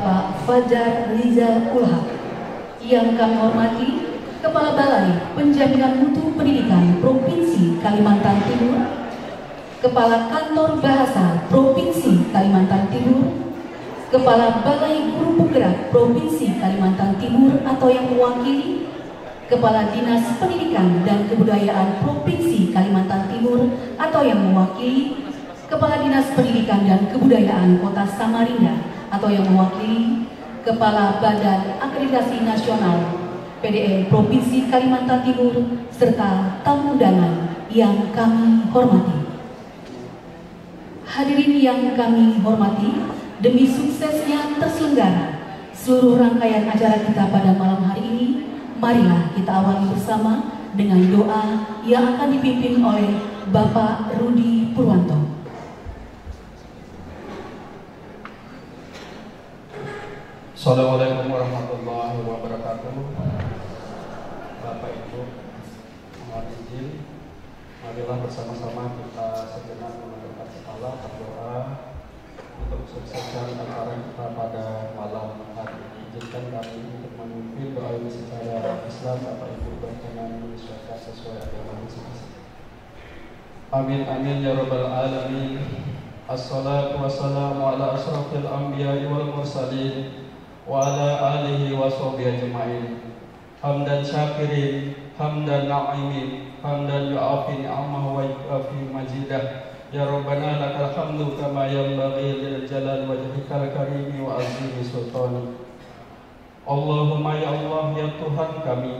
Bapak Fajar Rizal Ulhaq. Yang kami hormati Kepala Balai Penjaminan Mutu Pendidikan Provinsi Kalimantan Timur, Kepala Kantor Bahasa Provinsi Kalimantan Timur, Kepala Balai Guru Penggerak Provinsi Kalimantan Timur atau yang mewakili, Kepala Dinas Pendidikan dan Kebudayaan Provinsi Kalimantan Timur atau yang mewakili, Kepala Dinas Pendidikan dan Kebudayaan Kota Samarinda atau yang mewakili, Kepala Badan Akreditasi Nasional PDN Provinsi Kalimantan Timur, serta tamu undangan yang kami hormati. Hadirin yang kami hormati, demi suksesnya terselenggara seluruh rangkaian acara kita pada malam hari ini, marilah kita awali bersama dengan doa yang akan dipimpin oleh Bapak Rudi Purwanto. Assalamualaikum warahmatullahi wabarakatuh. Bapak Ibu, mohon izin, marilah bersama-sama kita sejenak menghadap Allah, berdoa untuk sukseskan acara kita pada malam hari ini. Izinkan kami untuk memimpin doa ini secara Islam. Bapak Ibu berkenan menyesuaikan sesuai agama masing-masing. Amin amin ya rabbal alamin. Assalatu wassalamu ala asrafil anbiya'i wal mursalin wa ala alihi wa sahbihi ajma'in. Hamdan syakirin, hamdan na'imin, hamdan yu'afi ni'amah wa yu'afi majidah. Ya Rabbana lakal hamdu kama yanbaghi lil jalal wajhikal karimi wa azimi sultani. Allahumma ya Allah ya Tuhan kami,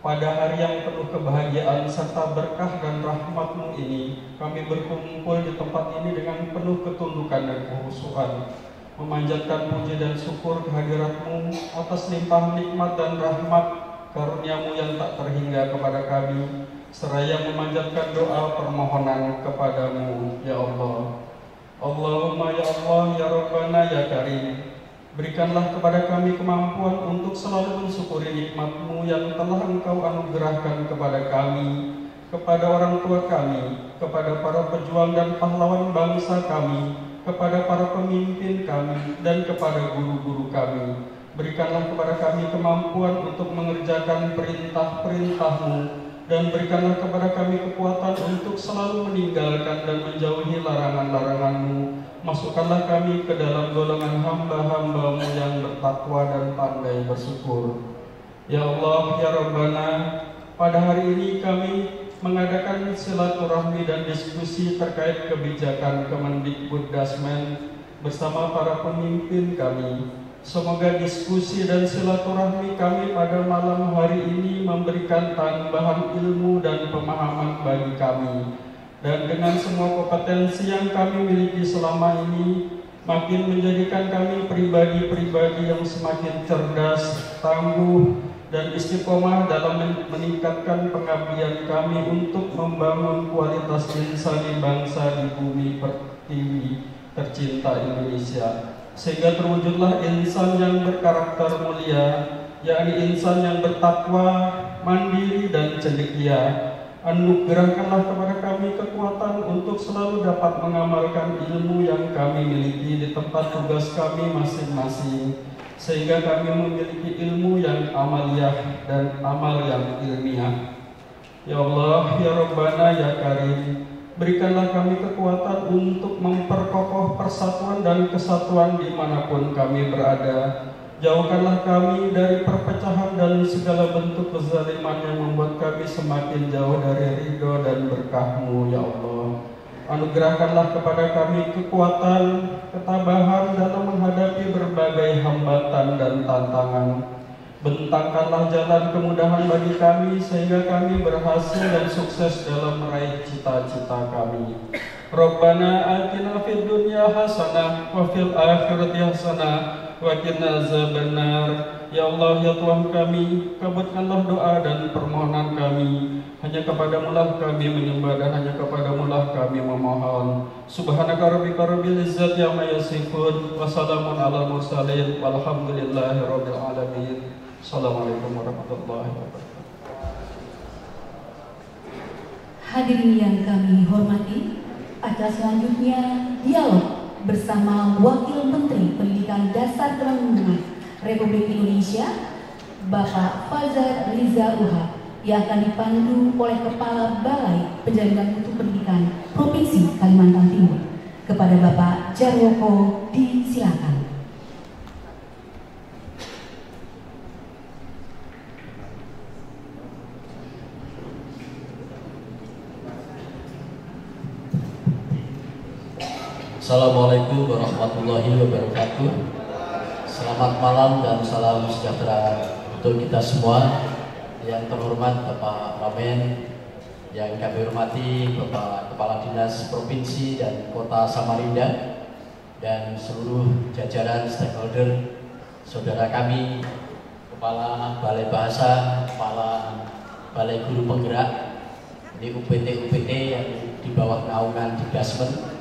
pada hari yang penuh kebahagiaan serta berkah dan rahmat-Mu ini, kami berkumpul di tempat ini dengan penuh ketundukan dan kekhusyuan, memanjatkan puji dan syukur kehadirat-Mu atas limpah nikmat dan rahmat karunia-Mu yang tak terhingga kepada kami, seraya memanjatkan doa permohonan kepada-Mu ya Allah. Allahumma ya Allah ya Rabbana ya Karim, berikanlah kepada kami kemampuan untuk selalu mensyukuri nikmat-Mu yang telah Engkau anugerahkan kepada kami, kepada orang tua kami, kepada para pejuang dan pahlawan bangsa kami, kepada para pemimpin kami, dan kepada guru-guru kami. Berikanlah kepada kami kemampuan untuk mengerjakan perintah-perintah-Mu, dan berikanlah kepada kami kekuatan untuk selalu meninggalkan dan menjauhi larangan-larangan-Mu. Masukkanlah kami ke dalam golongan hamba-hamba-Mu yang bertakwa dan pandai bersyukur. Ya Allah, ya Rabbana, pada hari ini kami mengadakan silaturahmi dan diskusi terkait kebijakan Kemendikbuddasmen bersama para pemimpin kami. Semoga diskusi dan silaturahmi kami pada malam hari ini memberikan tambahan ilmu dan pemahaman bagi kami, dan dengan semua kompetensi yang kami miliki selama ini makin menjadikan kami pribadi-pribadi yang semakin cerdas, tangguh, dan istiqomah dalam meningkatkan pengabdian kami untuk membangun kualitas insani bangsa di bumi pertiwi tercinta Indonesia, sehingga terwujudlah insan yang berkarakter mulia, yakni insan yang bertakwa, mandiri, dan cendekia. Anugerahkanlah kepada kami kekuatan untuk selalu dapat mengamalkan ilmu yang kami miliki di tempat tugas kami masing-masing, sehingga kami memiliki ilmu yang amaliyah dan amal yang ilmiah. Ya Allah, ya Rabbana, ya Karim, berikanlah kami kekuatan untuk memperkokoh persatuan dan kesatuan dimanapun kami berada. Jauhkanlah kami dari perpecahan dan segala bentuk kezaliman yang membuat kami semakin jauh dari ridho dan berkah-Mu ya Allah. Anugerahkanlah kepada kami kekuatan, ketabahan dalam menghadapi berbagai hambatan dan tantangan. Bentangkanlah jalan kemudahan bagi kami sehingga kami berhasil dan sukses dalam meraih cita-cita kami. Rabbana atina fid dunya hasanah wa fil akhirati hasanah wa qina azabannar. Ya Allah, ya Tuhan kami, kabulkanlah doa dan permohonan kami. Hanya kepadamu lah kami menyembah dan hanya kepadamu lah kami memohon. Subhanaka rabbika rabbil izzati amma yasifun wa salamun alal mursalin walhamdulillahi rabbil alamin. Assalamualaikum warahmatullahi wabarakatuh. Hadirin yang kami hormati, acara selanjutnya dialog bersama Wakil Menteri Pendidikan Pendidikan Dasar dan Menengah Republik Indonesia, Bapak Fajar Riza Uhab, yang akan dipandu oleh Kepala Balai Penjaminan Mutu Pendidikan Provinsi Kalimantan Timur. Kepada Bapak Jarwoko disilakan. Assalamualaikum warahmatullahi wabarakatuh. Selamat malam dan salam sejahtera untuk kita semua. Yang terhormat Bapak Wamen, yang kami hormati Bapak Kepala Dinas Provinsi dan Kota Samarinda, dan seluruh jajaran stakeholder, saudara kami, Kepala Balai Bahasa, Kepala Balai Guru Penggerak, di UPT yang di bawah naungan Dikdasmen.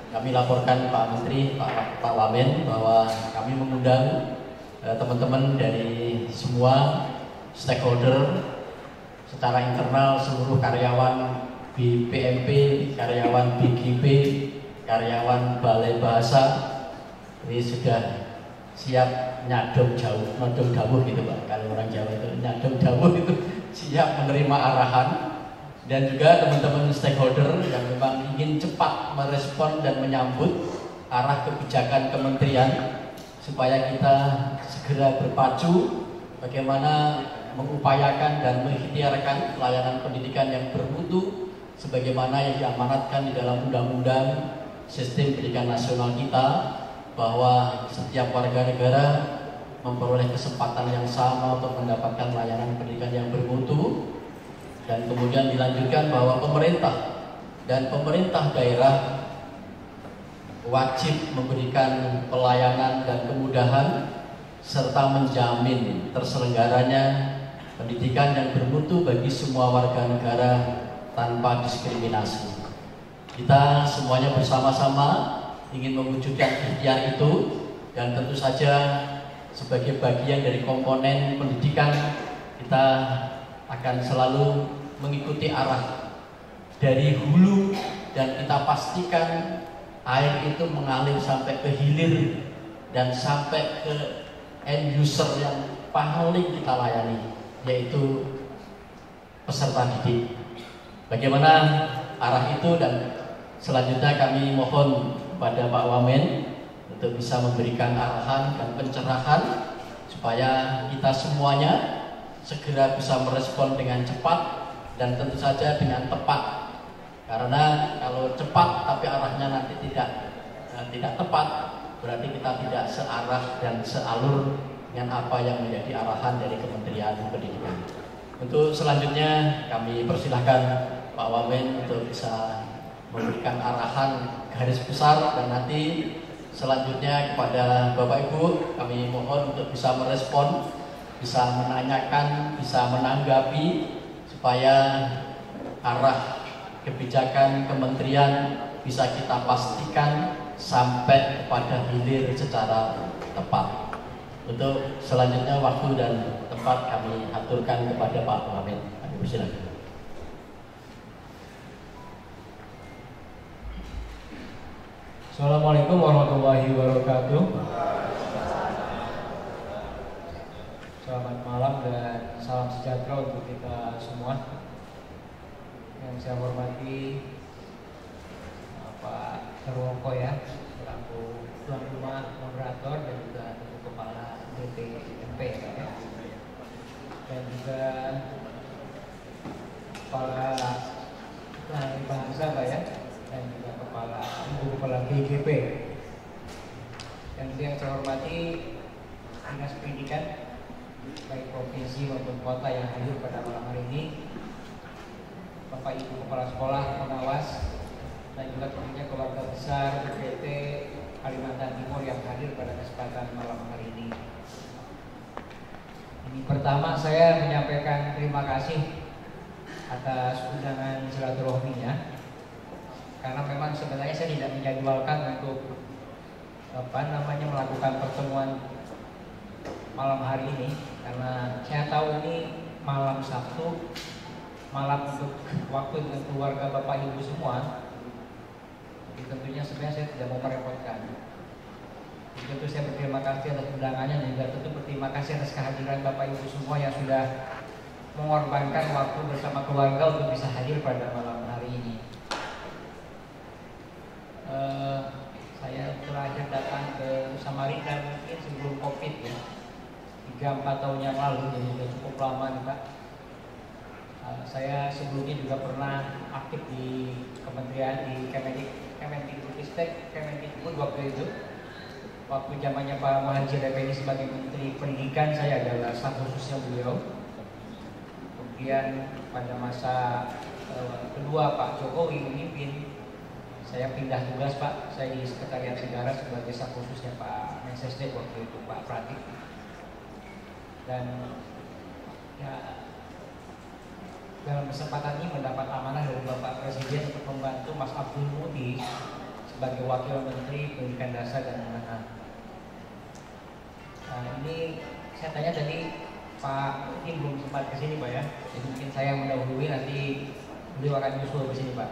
Kami laporkan Pak Menteri, Pak Wamen, bahwa kami mengundang teman-teman dari semua stakeholder secara internal, seluruh karyawan BPMP, karyawan BGP, karyawan Balai Bahasa. Ini sudah siap nyadong dawuh gitu Pak. Kalau orang Jawa itu nyadong dawuh itu siap menerima arahan. Dan juga teman-teman stakeholder yang memang ingin cepat merespon dan menyambut arah kebijakan kementerian supaya kita segera berpacu bagaimana mengupayakan dan mengikhtiarkan pelayanan pendidikan yang bermutu sebagaimana yang diamanatkan di dalam Undang-Undang Sistem Pendidikan Nasional kita, bahwa setiap warga negara memperoleh kesempatan yang sama untuk mendapatkan layanan pendidikan yang bermutu. Dan kemudian dilanjutkan bahwa pemerintah dan pemerintah daerah wajib memberikan pelayanan dan kemudahan serta menjamin terselenggaranya pendidikan yang bermutu bagi semua warga negara tanpa diskriminasi. Kita semuanya bersama-sama ingin mewujudkan ikhtiar itu, dan tentu saja sebagai bagian dari komponen pendidikan kita akan selalu mengikuti arah dari hulu, dan kita pastikan air itu mengalir sampai ke hilir dan sampai ke end user yang paling kita layani, yaitu peserta didik. Bagaimana arah itu, dan selanjutnya kami mohon kepada Pak Wamen untuk bisa memberikan arahan dan pencerahan supaya kita semuanya segera bisa merespon dengan cepat dan tentu saja dengan tepat. Karena kalau cepat tapi arahnya nanti tidak tepat, berarti kita tidak searah dan sealur dengan apa yang menjadi arahan dari Kementerian Pendidikan. Untuk selanjutnya kami persilahkan Pak Wamen untuk bisa memberikan arahan garis besar, dan nanti selanjutnya kepada Bapak Ibu kami mohon untuk bisa merespon, bisa menanyakan, bisa menanggapi, supaya arah kebijakan kementerian bisa kita pastikan sampai kepada hilir secara tepat. Untuk selanjutnya waktu dan tempat kami aturkan kepada Pak Wamen. Kami persilakan. Assalamualaikum warahmatullahi wabarakatuh. Selamat malam dan salam sejahtera untuk kita semua. Yang saya hormati Pak Jarwoko ya, selaku tuan rumah moderator, dan juga untuk Kepala BPMP ya, dan juga Kepala Balai Bahasa Pak ya, dan juga Kepala BGP. Dan yang saya hormati Dinas Pendidikan baik provinsi maupun kota yang hadir pada malam hari ini, Bapak Ibu Kepala Sekolah, pengawas, dan juga tentunya keluarga besar UPT Kalimantan Timur yang hadir pada kesempatan malam hari ini. Ini pertama saya menyampaikan terima kasih atas undangan silaturahminya, karena memang sebenarnya saya tidak menjadwalkan untuk melakukan pertemuan malam hari ini, karena saya tahu ini malam Sabtu, malam untuk waktu dengan keluarga Bapak Ibu semua. Jadi tentunya sebenarnya saya tidak mau merepotkan. Tentu saya berterima kasih atas undangannya dan juga tentu berterima kasih atas kehadiran Bapak Ibu semua yang sudah mengorbankan waktu bersama keluarga untuk bisa hadir pada malam hari ini. Saya terakhir datang ke Samarinda mungkin sebelum COVID ya, 3-4 tahun yang lalu, jadi sudah cukup lama nih Pak. Saya sebelumnya juga pernah aktif di kementerian di Kemendikbudristek, Kemendikbud waktu itu. Waktu zamannya Pak Muhadjir Effendi sebagai Menteri Pendidikan, saya adalah staf khususnya beliau. Kemudian pada masa kedua Pak Jokowi memimpin, saya pindah tugas Pak, saya di Sekretariat Negara sebagai staf khususnya Pak Mensesnek waktu itu, Pak Pratik. Dan ya, dalam kesempatan ini mendapat amanah dari Bapak Presiden untuk membantu Mas Abdul Muti sebagai Wakil Menteri Pendidikan Dasar dan Menengah. Ini saya tanya tadi Pak, ini belum sempat kesini Pak ya, jadi mungkin saya mendahului, nanti beliau akan nyusul ke sini Pak.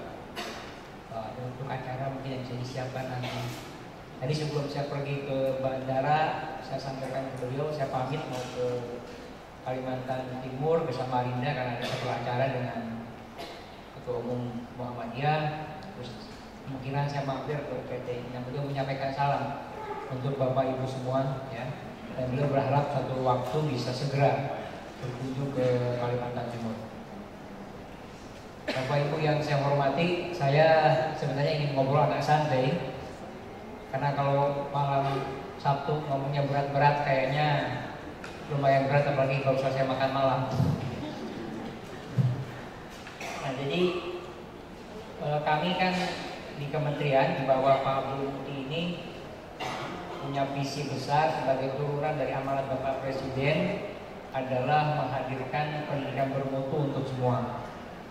Untuk acara mungkin yang bisa disiapkan nanti. Tadi sebelum saya pergi ke bandara, saya sampaikan ke beliau, saya pamit mau ke Kalimantan Timur ke Samarinda karena ada satu acara dengan Ketua Umum Muhammadiyah. Terus kemungkinan saya mampir ke PT yang beliau menyampaikan salam untuk Bapak Ibu semua ya. Dan beliau berharap suatu waktu bisa segera berkunjung ke Kalimantan Timur. Bapak Ibu yang saya hormati, saya sebenarnya ingin ngobrol agak santai karena kalau malam Sabtu ngomongnya berat-berat kayaknya lumayan berat, apalagi kalau saya makan malam. Nah jadi kami kan di kementerian di bawah Pak Abdul Muti ini punya visi besar sebagai turunan dari amanat Bapak Presiden adalah menghadirkan pendidikan bermutu untuk semua.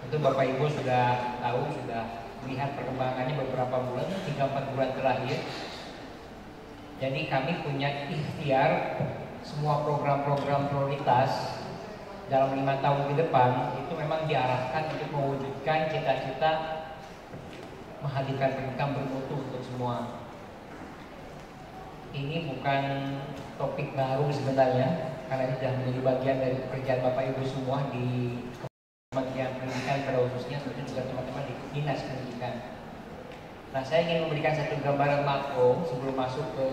Itu Bapak Ibu sudah tahu, sudah melihat perkembangannya beberapa bulan, 3-4 bulan terakhir. Jadi kami punya ikhtiar semua program-program prioritas dalam 5 tahun ke depan itu memang diarahkan untuk mewujudkan cita-cita menghadirkan pendidikan bermutu untuk semua. Ini bukan topik baru sebenarnya, karena ini sudah menjadi bagian dari pekerjaan Bapak Ibu semua di Kementerian Pendidikan pada khususnya, tentu juga teman-teman di Dinas Pendidikan. Nah, saya ingin memberikan satu gambaran makro sebelum masuk ke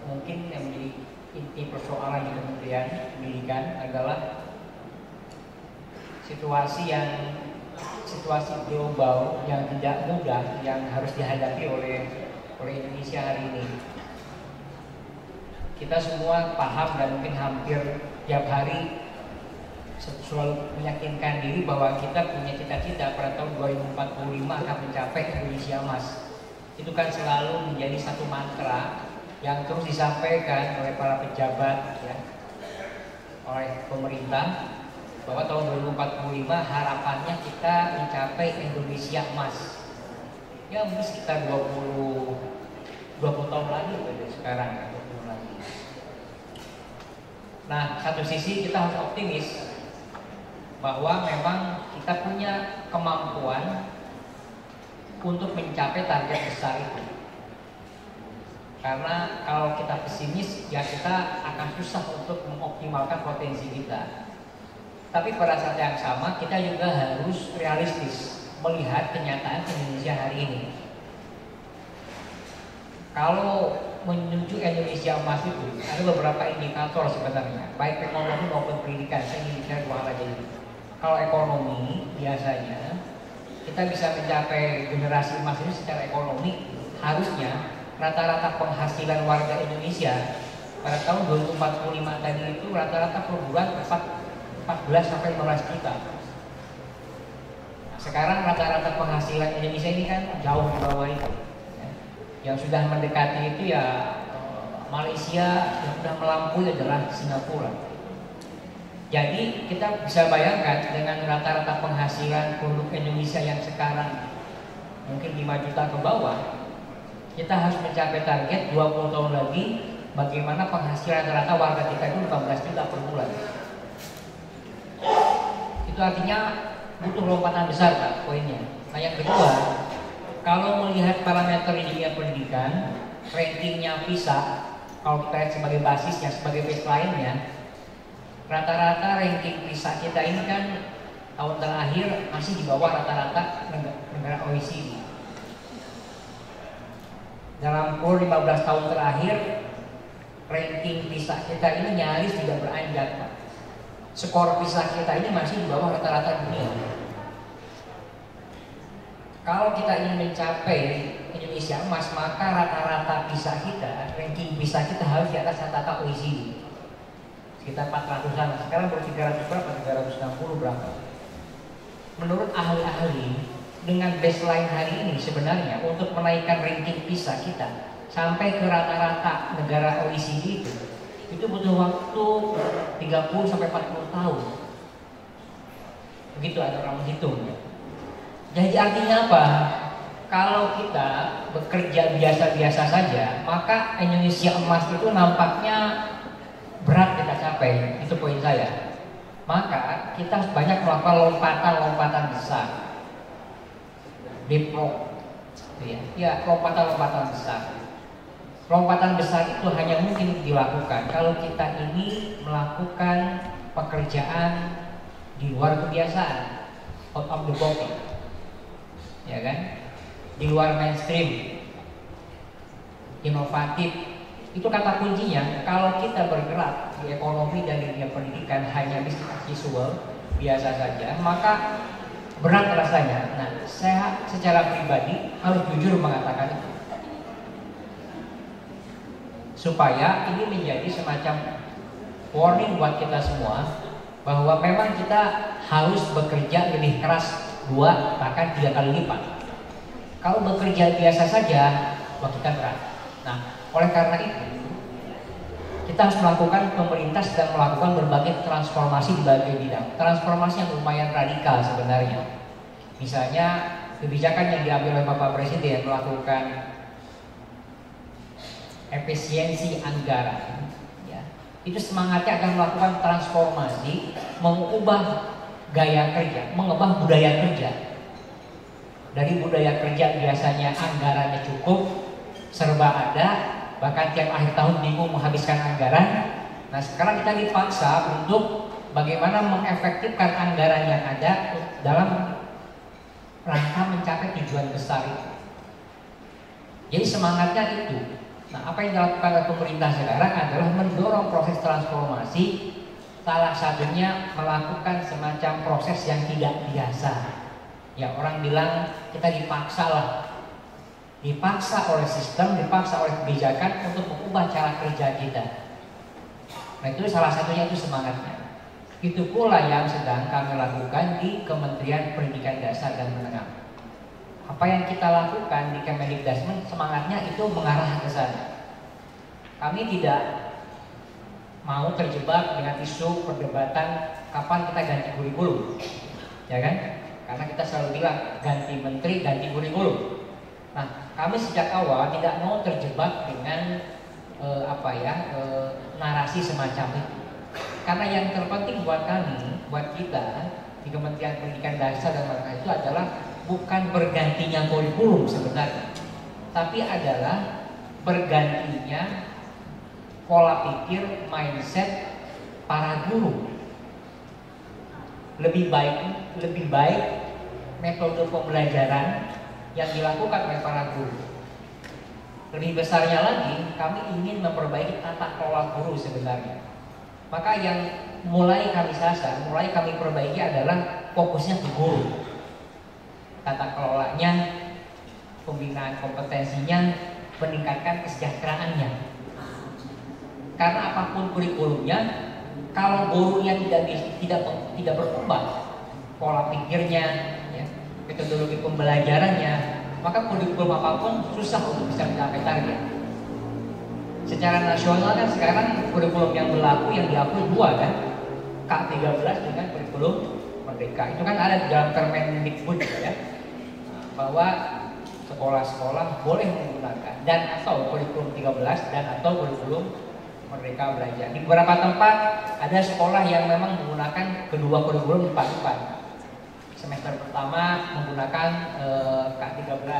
mungkin yang menjadi inti persoalan di Kementerian Pendidikan adalah situasi global yang tidak mudah yang harus dihadapi oleh Indonesia hari ini. Kita semua paham dan mungkin hampir tiap hari selalu meyakinkan diri bahwa kita punya cita-cita pada tahun 2045 akan mencapai Indonesia Emas. Itu kan selalu menjadi satu mantra yang terus disampaikan oleh para pejabat ya, oleh pemerintah, bahwa tahun 2045 harapannya kita mencapai Indonesia Emas. Ya mungkin sekitar 20 tahun lagi dari sekarang, 20 lagi. Nah, satu sisi kita harus optimis bahwa memang kita punya kemampuan untuk mencapai target besar itu. Karena kalau kita pesimis, ya kita akan susah untuk mengoptimalkan potensi kita. Tapi pada saat yang sama, kita juga harus realistis melihat kenyataan Indonesia hari ini. Kalau menuju Indonesia Emas itu ada beberapa indikator sebenarnya, baik ekonomi maupun pendidikan. Saya ingin bicara dua hal aja ini. Kalau ekonomi biasanya kita bisa mencapai generasi emas ini secara ekonomi, harusnya rata-rata penghasilan warga Indonesia pada tahun 2045 tadi itu rata-rata per bulan 14 sampai 15 juta. Nah, sekarang rata-rata penghasilan Indonesia ini kan jauh di bawah itu. Yang sudah mendekati itu ya Malaysia, yang sudah melampaui adalah Singapura. Jadi kita bisa bayangkan dengan rata-rata penghasilan produk Indonesia yang sekarang mungkin 5 juta ke bawah, kita harus mencapai target 20 tahun lagi bagaimana penghasilan rata-rata warga kita itu 15 juta per bulan. Itu artinya butuh lompatan besar Pak poinnya. Nah yang kedua, kalau melihat parameter di dunia pendidikan, rankingnya PISA kalau kita lihat sebagai basisnya, sebagai baseline-nya, rata-rata ranking PISA kita ini kan tahun terakhir masih di bawah rata-rata negara OECD. Dalam kurun 15 tahun terakhir, ranking PISA kita ini nyaris tidak beranjak. Skor PISA kita ini masih di bawah rata-rata dunia. Kalau kita ingin mencapai Indonesia emas, maka rata-rata PISA kita, ranking PISA kita harus di atas rata-rata OECD. Sekitar 400-an, sekarang baru 300 berapa? 360 berapa? Menurut ahli-ahli, dengan baseline hari ini sebenarnya untuk menaikkan ranking PISA kita sampai ke rata-rata negara OECD itu butuh waktu 30 sampai 40 tahun. Begitu ada orang menghitung. Jadi artinya apa? Kalau kita bekerja biasa-biasa saja, maka Indonesia emas itu nampaknya berat kita capai. Itu poin saya. Maka kita banyak melakukan lompatan-lompatan besar. Leapfrog. Ya, lompatan-lompatan besar. Lompatan besar itu hanya mungkin dilakukan kalau kita ini melakukan pekerjaan di luar kebiasaan, out of the box, ya kan? Di luar mainstream, inovatif. Itu kata kuncinya. Kalau kita bergerak di ekonomi dan di dunia pendidikan hanya bisnis as usual, biasa saja, maka berat rasanya. Nah, saya secara pribadi harus jujur mengatakan itu, supaya ini menjadi semacam warning buat kita semua bahwa memang kita harus bekerja lebih keras 2 bahkan 3 kali lipat. Kalau bekerja biasa saja, wah kita berat. Nah, oleh karena itu kita harus melakukan, pemerintah sedang melakukan berbagai transformasi di berbagai bidang. Transformasi yang lumayan radikal sebenarnya. Misalnya kebijakan yang diambil oleh Bapak Presiden melakukan efisiensi anggaran, ya, itu semangatnya akan melakukan transformasi, mengubah gaya kerja, mengubah budaya kerja. Dari budaya kerja biasanya anggarannya cukup, serba ada, bahkan tiap akhir tahun bingung menghabiskan anggaran. Nah, sekarang kita dipaksa untuk bagaimana mengefektifkan anggaran yang ada dalam rangka mencapai tujuan besar itu. Jadi semangatnya itu. Nah, apa yang dilakukan oleh pemerintah sekarang adalah mendorong proses transformasi, salah satunya melakukan semacam proses yang tidak biasa. Ya, orang bilang kita dipaksa oleh sistem, dipaksa oleh kebijakan untuk mengubah cara kerja kita. Nah, itu salah satunya, itu semangatnya. Itu pula yang sedang kami lakukan di Kementerian Pendidikan Dasar dan Menengah. Apa yang kita lakukan di Kemendikbud, semangatnya itu mengarah ke sana. Kami tidak mau terjebak dengan isu perdebatan kapan kita ganti kurikulum, ya kan? Karena kita selalu bilang ganti menteri, ganti kurikulum. Nah, kami sejak awal tidak mau terjebak dengan narasi semacam itu. Karena yang terpenting buat kami, buat kita di Kementerian Pendidikan Dasar dan Menengah itu adalah bukan bergantinya kurikulum sebenarnya, tapi adalah bergantinya pola pikir, mindset para guru. Lebih baik metode pembelajaran yang dilakukan oleh para guru. Lebih besarnya lagi, kami ingin memperbaiki tata kelola guru sebenarnya. Maka yang mulai kami sasar, mulai kami perbaiki adalah fokusnya ke guru. Tata kelolanya, pembinaan kompetensinya, meningkatkan kesejahteraannya. Karena apapun kurikulumnya, kalau gurunya tidak berubah pola pikirnya, ya, metodologi pembelajarannya, maka kurikulum apapun susah untuk bisa mencapai target. Secara nasional kan sekarang kurikulum yang berlaku yang diakui 2 kan, K13 dengan kurikulum Merdeka. Itu kan ada di dalam Permendikbud ya, bahwa sekolah-sekolah boleh menggunakan dan atau kurikulum 13 dan atau kurikulum Merdeka Belajar. Di beberapa tempat ada sekolah yang memang menggunakan kedua kurikulum empat. Semester pertama menggunakan K13,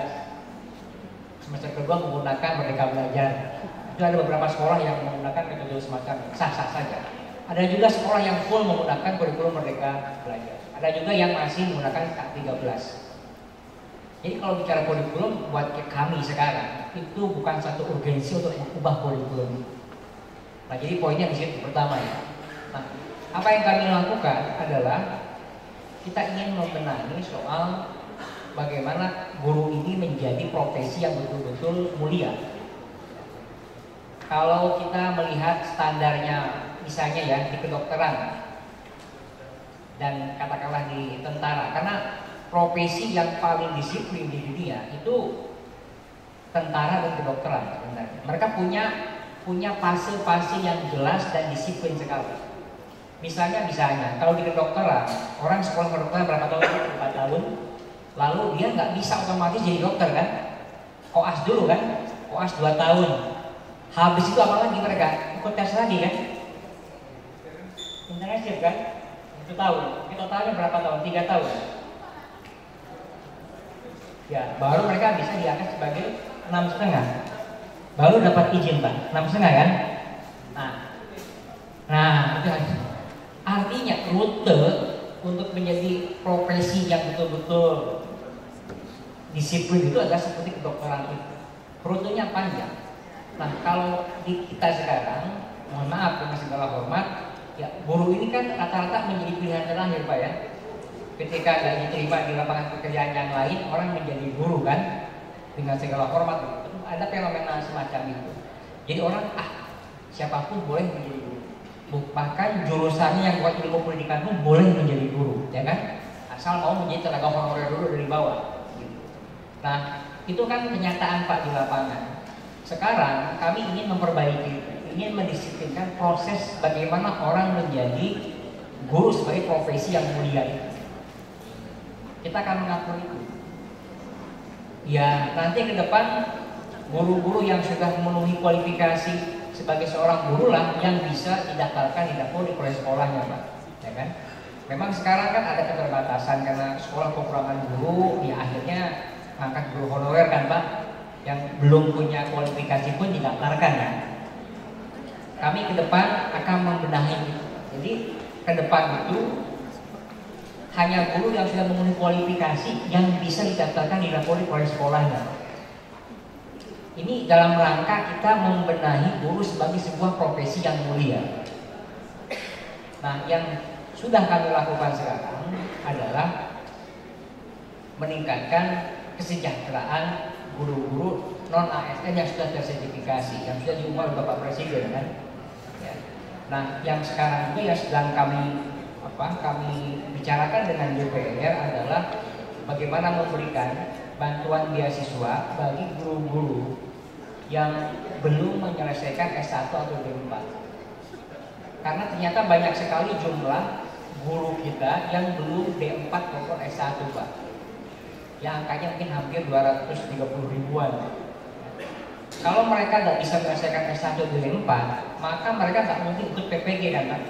semester kedua menggunakan Merdeka Belajar. Itu ada beberapa sekolah yang menggunakan metode semacam sah-sah saja. Ada juga sekolah yang full menggunakan kurikulum Merdeka Belajar. Ada juga yang masih menggunakan K13. Jadi kalau bicara kurikulum buat kami sekarang itu bukan satu urgensi untuk mengubah kurikulum. Nah, jadi poinnya di situ pertama ya. Nah, apa yang kami lakukan adalah kita ingin membenahi soal bagaimana guru ini menjadi profesi yang betul-betul mulia. Kalau kita melihat standarnya misalnya ya di kedokteran dan katakanlah di tentara, karena profesi yang paling disiplin di dunia itu tentara dan kedokteran sebenarnya. Mereka punya fase-fase yang jelas dan disiplin sekali. Misalnya kalau di kedokteran, orang sekolah kedokteran berapa tahun? 4 tahun. Lalu dia nggak bisa otomatis jadi dokter kan? Koas dulu kan? Koas 2 tahun. Habis itu apa lagi mereka? Ikut tes lagi kan? Internship kan? 1 tahun. Ini totalnya berapa tahun? 3 tahun. Ya, baru mereka bisa diangkat sebagai 6,5. Baru dapat izin Pak, 6,5 kan? Nah itu artinya rute untuk menjadi profesi yang betul-betul disiplin itu adalah seperti kedokteran itu. Rutenya panjang. Nah kalau di kita sekarang, mohon maaf dengan segala hormat, ya guru ini kan rata-rata menjadi pilihan terakhir Pak ya. Ketika tidak diterima di lapangan pekerjaan yang lain, orang menjadi guru kan, dengan segala hormat. Ada fenomena semacam itu. Jadi orang siapapun boleh menjadi guru. Bahkan jurusannya yang buat ilmu pendidikan pun boleh menjadi guru, ya kan? Asal mau menjadi tenaga honorer dulu dari bawah. Gitu. Nah itu kan kenyataan Pak di lapangan. Sekarang kami ingin memperbaiki, ingin mendisiplinkan proses bagaimana orang menjadi guru sebagai profesi yang mulia itu. Kita akan mengatur itu. Ya nanti ke depan guru-guru yang sudah memenuhi kualifikasi sebagai seorang guru lah yang bisa didaftarkan di Polri oleh sekolahnya Pak, ya kan? Memang sekarang kan ada keterbatasan karena sekolah kekurangan guru, ya akhirnya angkat guru honorer kan Pak, yang belum punya kualifikasi pun didaftarkan ya. Kami ke depan akan membenahi itu. Jadi ke depan itu hanya guru yang sudah memenuhi kualifikasi yang bisa didaftarkan di Polri oleh sekolahnya. Ini dalam rangka kita membenahi guru sebagai sebuah profesi yang mulia. Nah, yang sudah kami lakukan sekarang adalah meningkatkan kesejahteraan guru-guru non-ASN yang sudah tersertifikasi, yang sudah diumumkan oleh Bapak Presiden kan. Ya. Nah, yang sekarang juga yang sedang kami bicarakan dengan DPR adalah bagaimana memberikan bantuan beasiswa bagi guru-guru yang belum menyelesaikan S1 atau D4. Karena ternyata banyak sekali jumlah guru kita yang belum D4 maupun S1 Pak. Yang angkanya mungkin hampir 230 ribuan. Kalau mereka tidak bisa menyelesaikan S1 atau D4, maka mereka tidak mungkin ikut PPG kan Pak.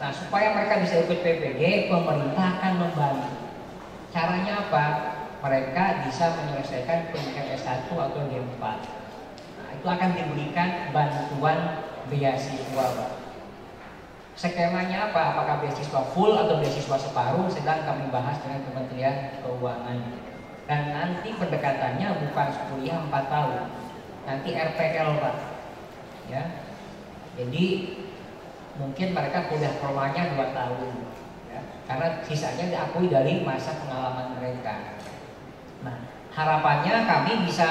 Nah supaya mereka bisa ikut PPG, pemerintah akan membantu. Caranya apa? Mereka bisa menyelesaikan pendidikan S1 atau D4. Nah, itu akan diberikan bantuan beasiswa. Skemanya apa? Apakah beasiswa full atau beasiswa separuh? Sedang kami bahas dengan Kementerian Keuangan. Dan nanti pendekatannya bukan kuliah 4 tahun, nanti RPL Pak. Ya, jadi mungkin mereka kuliah formalnya 2 tahun, ya, karena sisanya diakui dari masa pengalaman mereka. Nah, harapannya kami bisa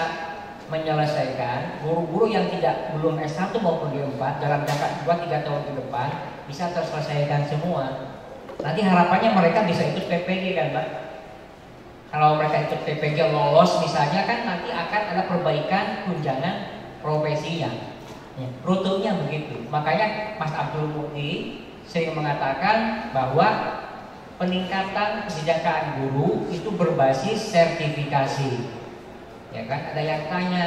menyelesaikan guru-guru yang belum S1 maupun D4 dalam jangka 2-3 tahun ke depan bisa terselesaikan semua. Nanti harapannya mereka bisa ikut PPG kan Pak. Kalau mereka ikut PPG lolos misalnya kan nanti akan ada perbaikan tunjangan profesinya. Ya, rutenya begitu. Makanya Mas Abdul Mukti sering mengatakan bahwa peningkatan kesejahteraan guru itu berbasis sertifikasi. Ya kan? Ada yang tanya,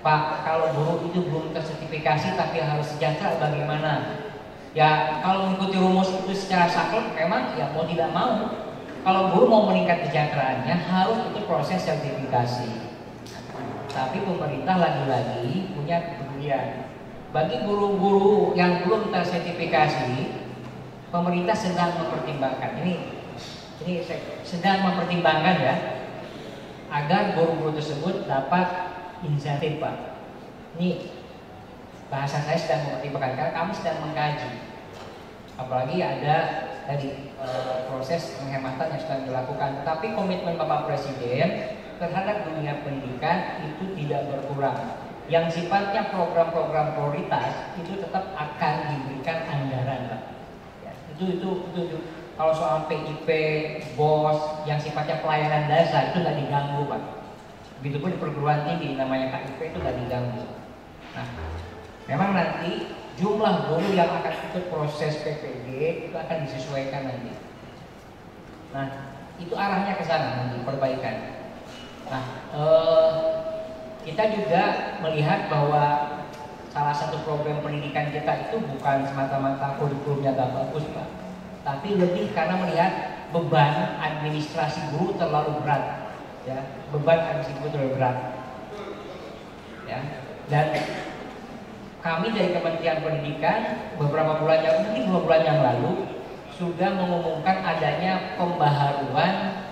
Pak, kalau guru itu belum tersertifikasi tapi harus sejahtera bagaimana? Ya kalau mengikuti rumus itu secara saklek memang ya mau tidak mau. Kalau guru mau meningkat kesejahteraannya harus ikut proses sertifikasi. Tapi pemerintah lagi-lagi punya Kemudian bagi guru-guru yang belum tersertifikasi, pemerintah sedang mempertimbangkan ini sedang mempertimbangkan ya, agar guru-guru tersebut dapat insentif, Pak. Ini bahasa saya sedang mempertimbangkan karena kami sedang mengkaji. Apalagi ada tadi proses penghematan yang sedang dilakukan. Tapi komitmen Bapak Presiden terhadap dunia pendidikan itu tidak berkurang. Yang sifatnya program-program prioritas itu tetap akan diberikan anggaran, Pak. Ya, itu. Kalau soal PIP, BOS yang sifatnya pelayanan dasar itu nggak diganggu, Pak. Begitupun di perguruan tinggi namanya KIP itu nggak diganggu. Nah, memang nanti jumlah guru yang akan ikut proses PPG itu akan disesuaikan nanti. Nah, itu arahnya ke sana nanti perbaikan. Nah, kita juga melihat bahwa salah satu program pendidikan kita itu bukan semata-mata kurikulumnya gak bagus, Pak, tapi lebih karena melihat beban administrasi guru terlalu berat, ya, beban administrasi guru terlalu berat, ya. Dan kami dari Kementerian Pendidikan beberapa bulan yang mungkin 2 bulan yang lalu sudah mengumumkan adanya pembaharuan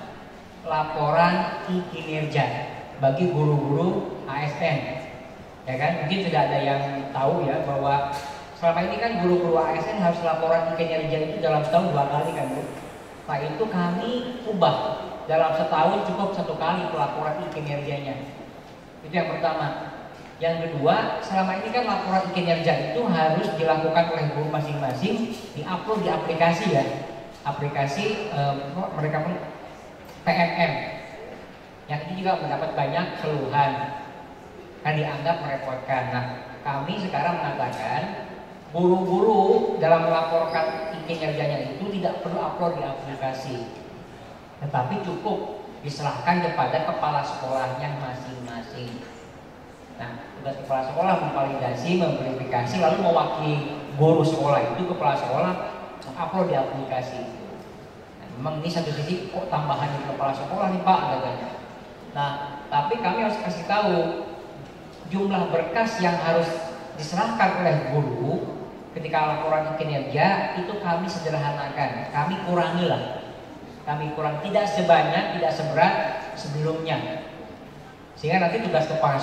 laporan kinerja bagi guru-guru ASN, ya kan? Mungkin sudah ada yang tahu ya bahwa selama ini kan guru-guru ASN harus laporan kinerja itu dalam setahun 2 kali kan, Bu. Nah, itu kami ubah dalam setahun cukup 1 kali pelaporan kinerjanya. Itu yang pertama. Yang kedua, selama ini kan laporan kinerja itu harus dilakukan oleh guru masing-masing, diupload di aplikasi ya, aplikasi mereka pun PMM. Yang ini juga mendapat banyak keluhan, kan dianggap merepotkan. Nah, kami sekarang mengatakan guru-guru dalam melaporkan kinerjanya itu tidak perlu upload di aplikasi, tetapi cukup diserahkan kepada kepala sekolahnya masing-masing. Nah, tugas kepala sekolah memvalidasi, memverifikasi, lalu mewakili guru sekolah itu, kepala sekolah mengupload di aplikasi itu. Nah, memang ini satu sisi kok tambahan di kepala sekolah nih Pak katanya. Nah, tapi kami harus kasih tahu jumlah berkas yang harus diserahkan oleh guru ketika laporan kinerja itu kami sederhanakan, kami kurangi lah, kami kurang, tidak sebanyak, tidak seberat sebelumnya. Sehingga nanti tugas kepala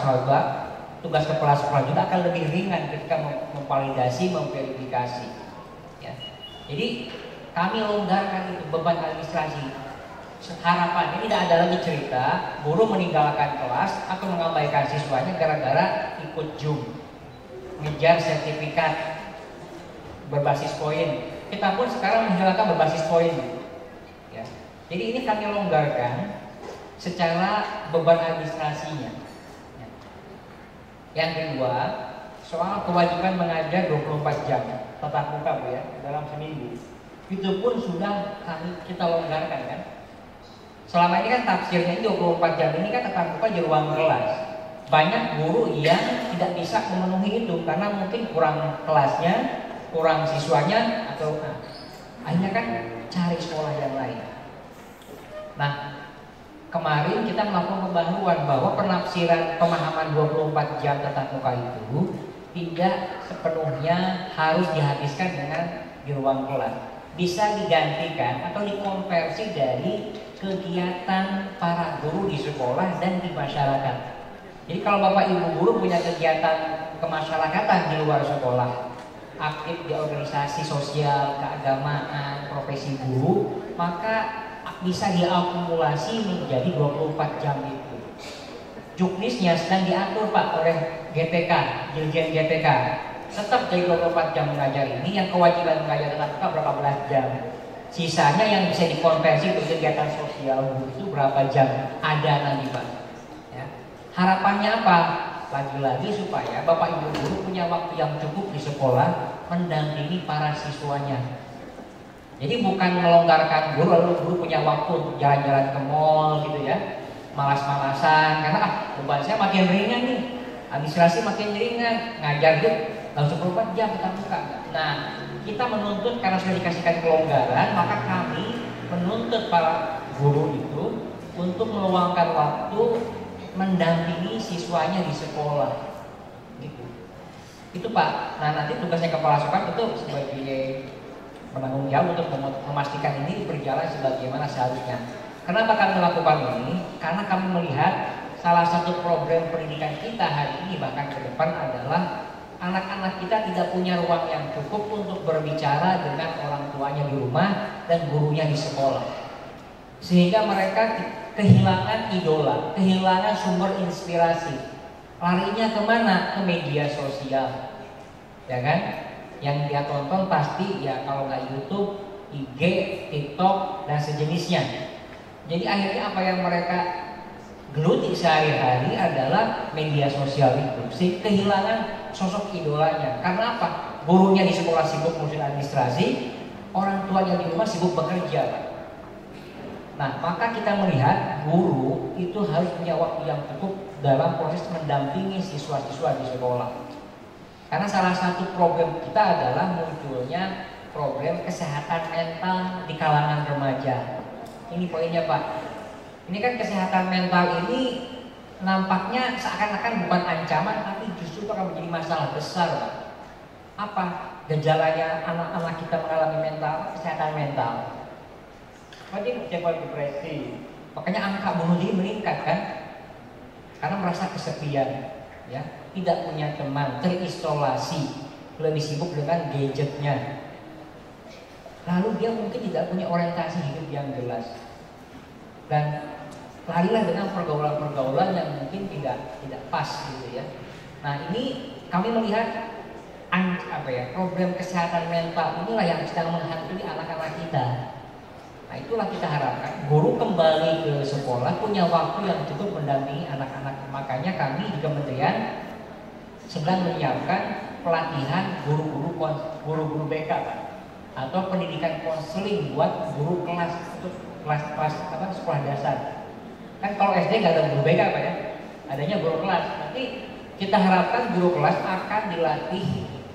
sekolah juga akan lebih ringan ketika memvalidasi, memverifikasi. Ya. Jadi kami longgarkan itu beban administrasi. Harapannya tidak ada lagi cerita guru meninggalkan kelas atau mengabaikan siswanya gara-gara ikut Zoom, ngejar sertifikat berbasis poin. Kita pun sekarang menghilangkan berbasis poin. Ya. Jadi ini kami longgarkan secara beban administrasinya. Yang kedua, soal kewajiban mengajar 24 jam tatap muka, Bu, ya, dalam seminggu. Itu pun sudah kita longgarkan kan. Selama ini kan tafsirnya 24 jam ini kan tatap muka di ruang kelas. Banyak guru yang tidak bisa memenuhi itu karena mungkin kurang kelasnya, kurang siswanya, atau akhirnya kan cari sekolah yang lain. Nah, kemarin kita melakukan pembaharuan bahwa penafsiran pemahaman 24 jam tatap muka itu tidak sepenuhnya harus dihabiskan dengan di ruang kelas. Bisa digantikan atau dikonversi dari kegiatan para guru di sekolah dan di masyarakat. Jadi kalau Bapak Ibu guru punya kegiatan kemasyarakatan di luar sekolah, aktif di organisasi sosial, keagamaan, profesi guru, maka bisa diakumulasi menjadi 24 jam itu. Juknisnya sedang diatur Pak oleh GTK, Dirjen GTK. Tetap jadi 24 jam mengajar ini, yang kewajiban mengajar tetap berapa belas jam. Sisanya yang bisa dikonversi untuk kegiatan sosial itu berapa jam ada nanti Pak. Ya. Harapannya apa? Lagi-lagi supaya Bapak Ibu guru punya waktu yang cukup di sekolah mendampingi para siswanya. Jadi bukan melonggarkan guru lalu guru punya waktu untuk jalan-jalan ke mall gitu ya, malas-malasan karena beban saya makin ringan nih, administrasi makin ringan, ngajar tuh harus 24 jam tetap muka. Nah, kita menuntut karena sudah dikasihkan kelonggaran, maka kami menuntut para guru itu untuk meluangkan waktu mendampingi siswanya di sekolah gitu. Itu Pak. Nah nanti tugasnya kepala sekolah itu sebagai penanggung jawab untuk memastikan ini berjalan sebagaimana seharusnya. Kenapa kami melakukan ini? Karena kami melihat salah satu problem pendidikan kita hari ini bahkan ke depan adalah anak-anak kita tidak punya ruang yang cukup untuk berbicara dengan orang tuanya di rumah dan gurunya di sekolah. Sehingga mereka kehilangan idola, kehilangan sumber inspirasi. Larinya kemana? Ke media sosial, ya kan? Yang dia tonton pasti ya kalau nggak YouTube, IG, TikTok dan sejenisnya. Jadi akhirnya apa yang mereka geluti sehari-hari adalah media sosial itu. Kehilangan sosok idolanya. Karena apa? Gurunya di sekolah sibuk ngurusin administrasi, orang tuanya di rumah sibuk bekerja. Nah, maka kita melihat guru itu harus punya waktu yang cukup dalam proses mendampingi siswa-siswa di sekolah. Karena salah satu problem kita adalah munculnya problem kesehatan mental di kalangan remaja. Ini poinnya Pak. Ini kan kesehatan mental ini nampaknya seakan-akan bukan ancaman, tapi justru akan menjadi masalah besar Pak. Apa gejalanya anak-anak kita mengalami kesehatan mental? Dia mencapai depresi. Makanya angka bunuh diri meningkat kan? Karena merasa kesepian, ya, tidak punya teman, terisolasi, lebih sibuk dengan gadgetnya. Lalu dia mungkin tidak punya orientasi hidup yang jelas dan larilah dengan pergaulan-pergaulan yang mungkin tidak pas gitu ya. Nah ini kami melihat problem kesehatan mental inilah yang sedang menghantui anak-anak kita. Nah itulah kita harapkan guru kembali ke sekolah punya waktu yang cukup mendampingi anak-anak. Makanya kami di kementerian sedang menyiapkan pelatihan guru-guru BK Pak, atau pendidikan konseling buat guru kelas untuk kelas sekolah dasar. Kan kalau SD nggak ada guru BK Pak ya, adanya guru kelas. Nanti kita harapkan guru kelas akan dilatih,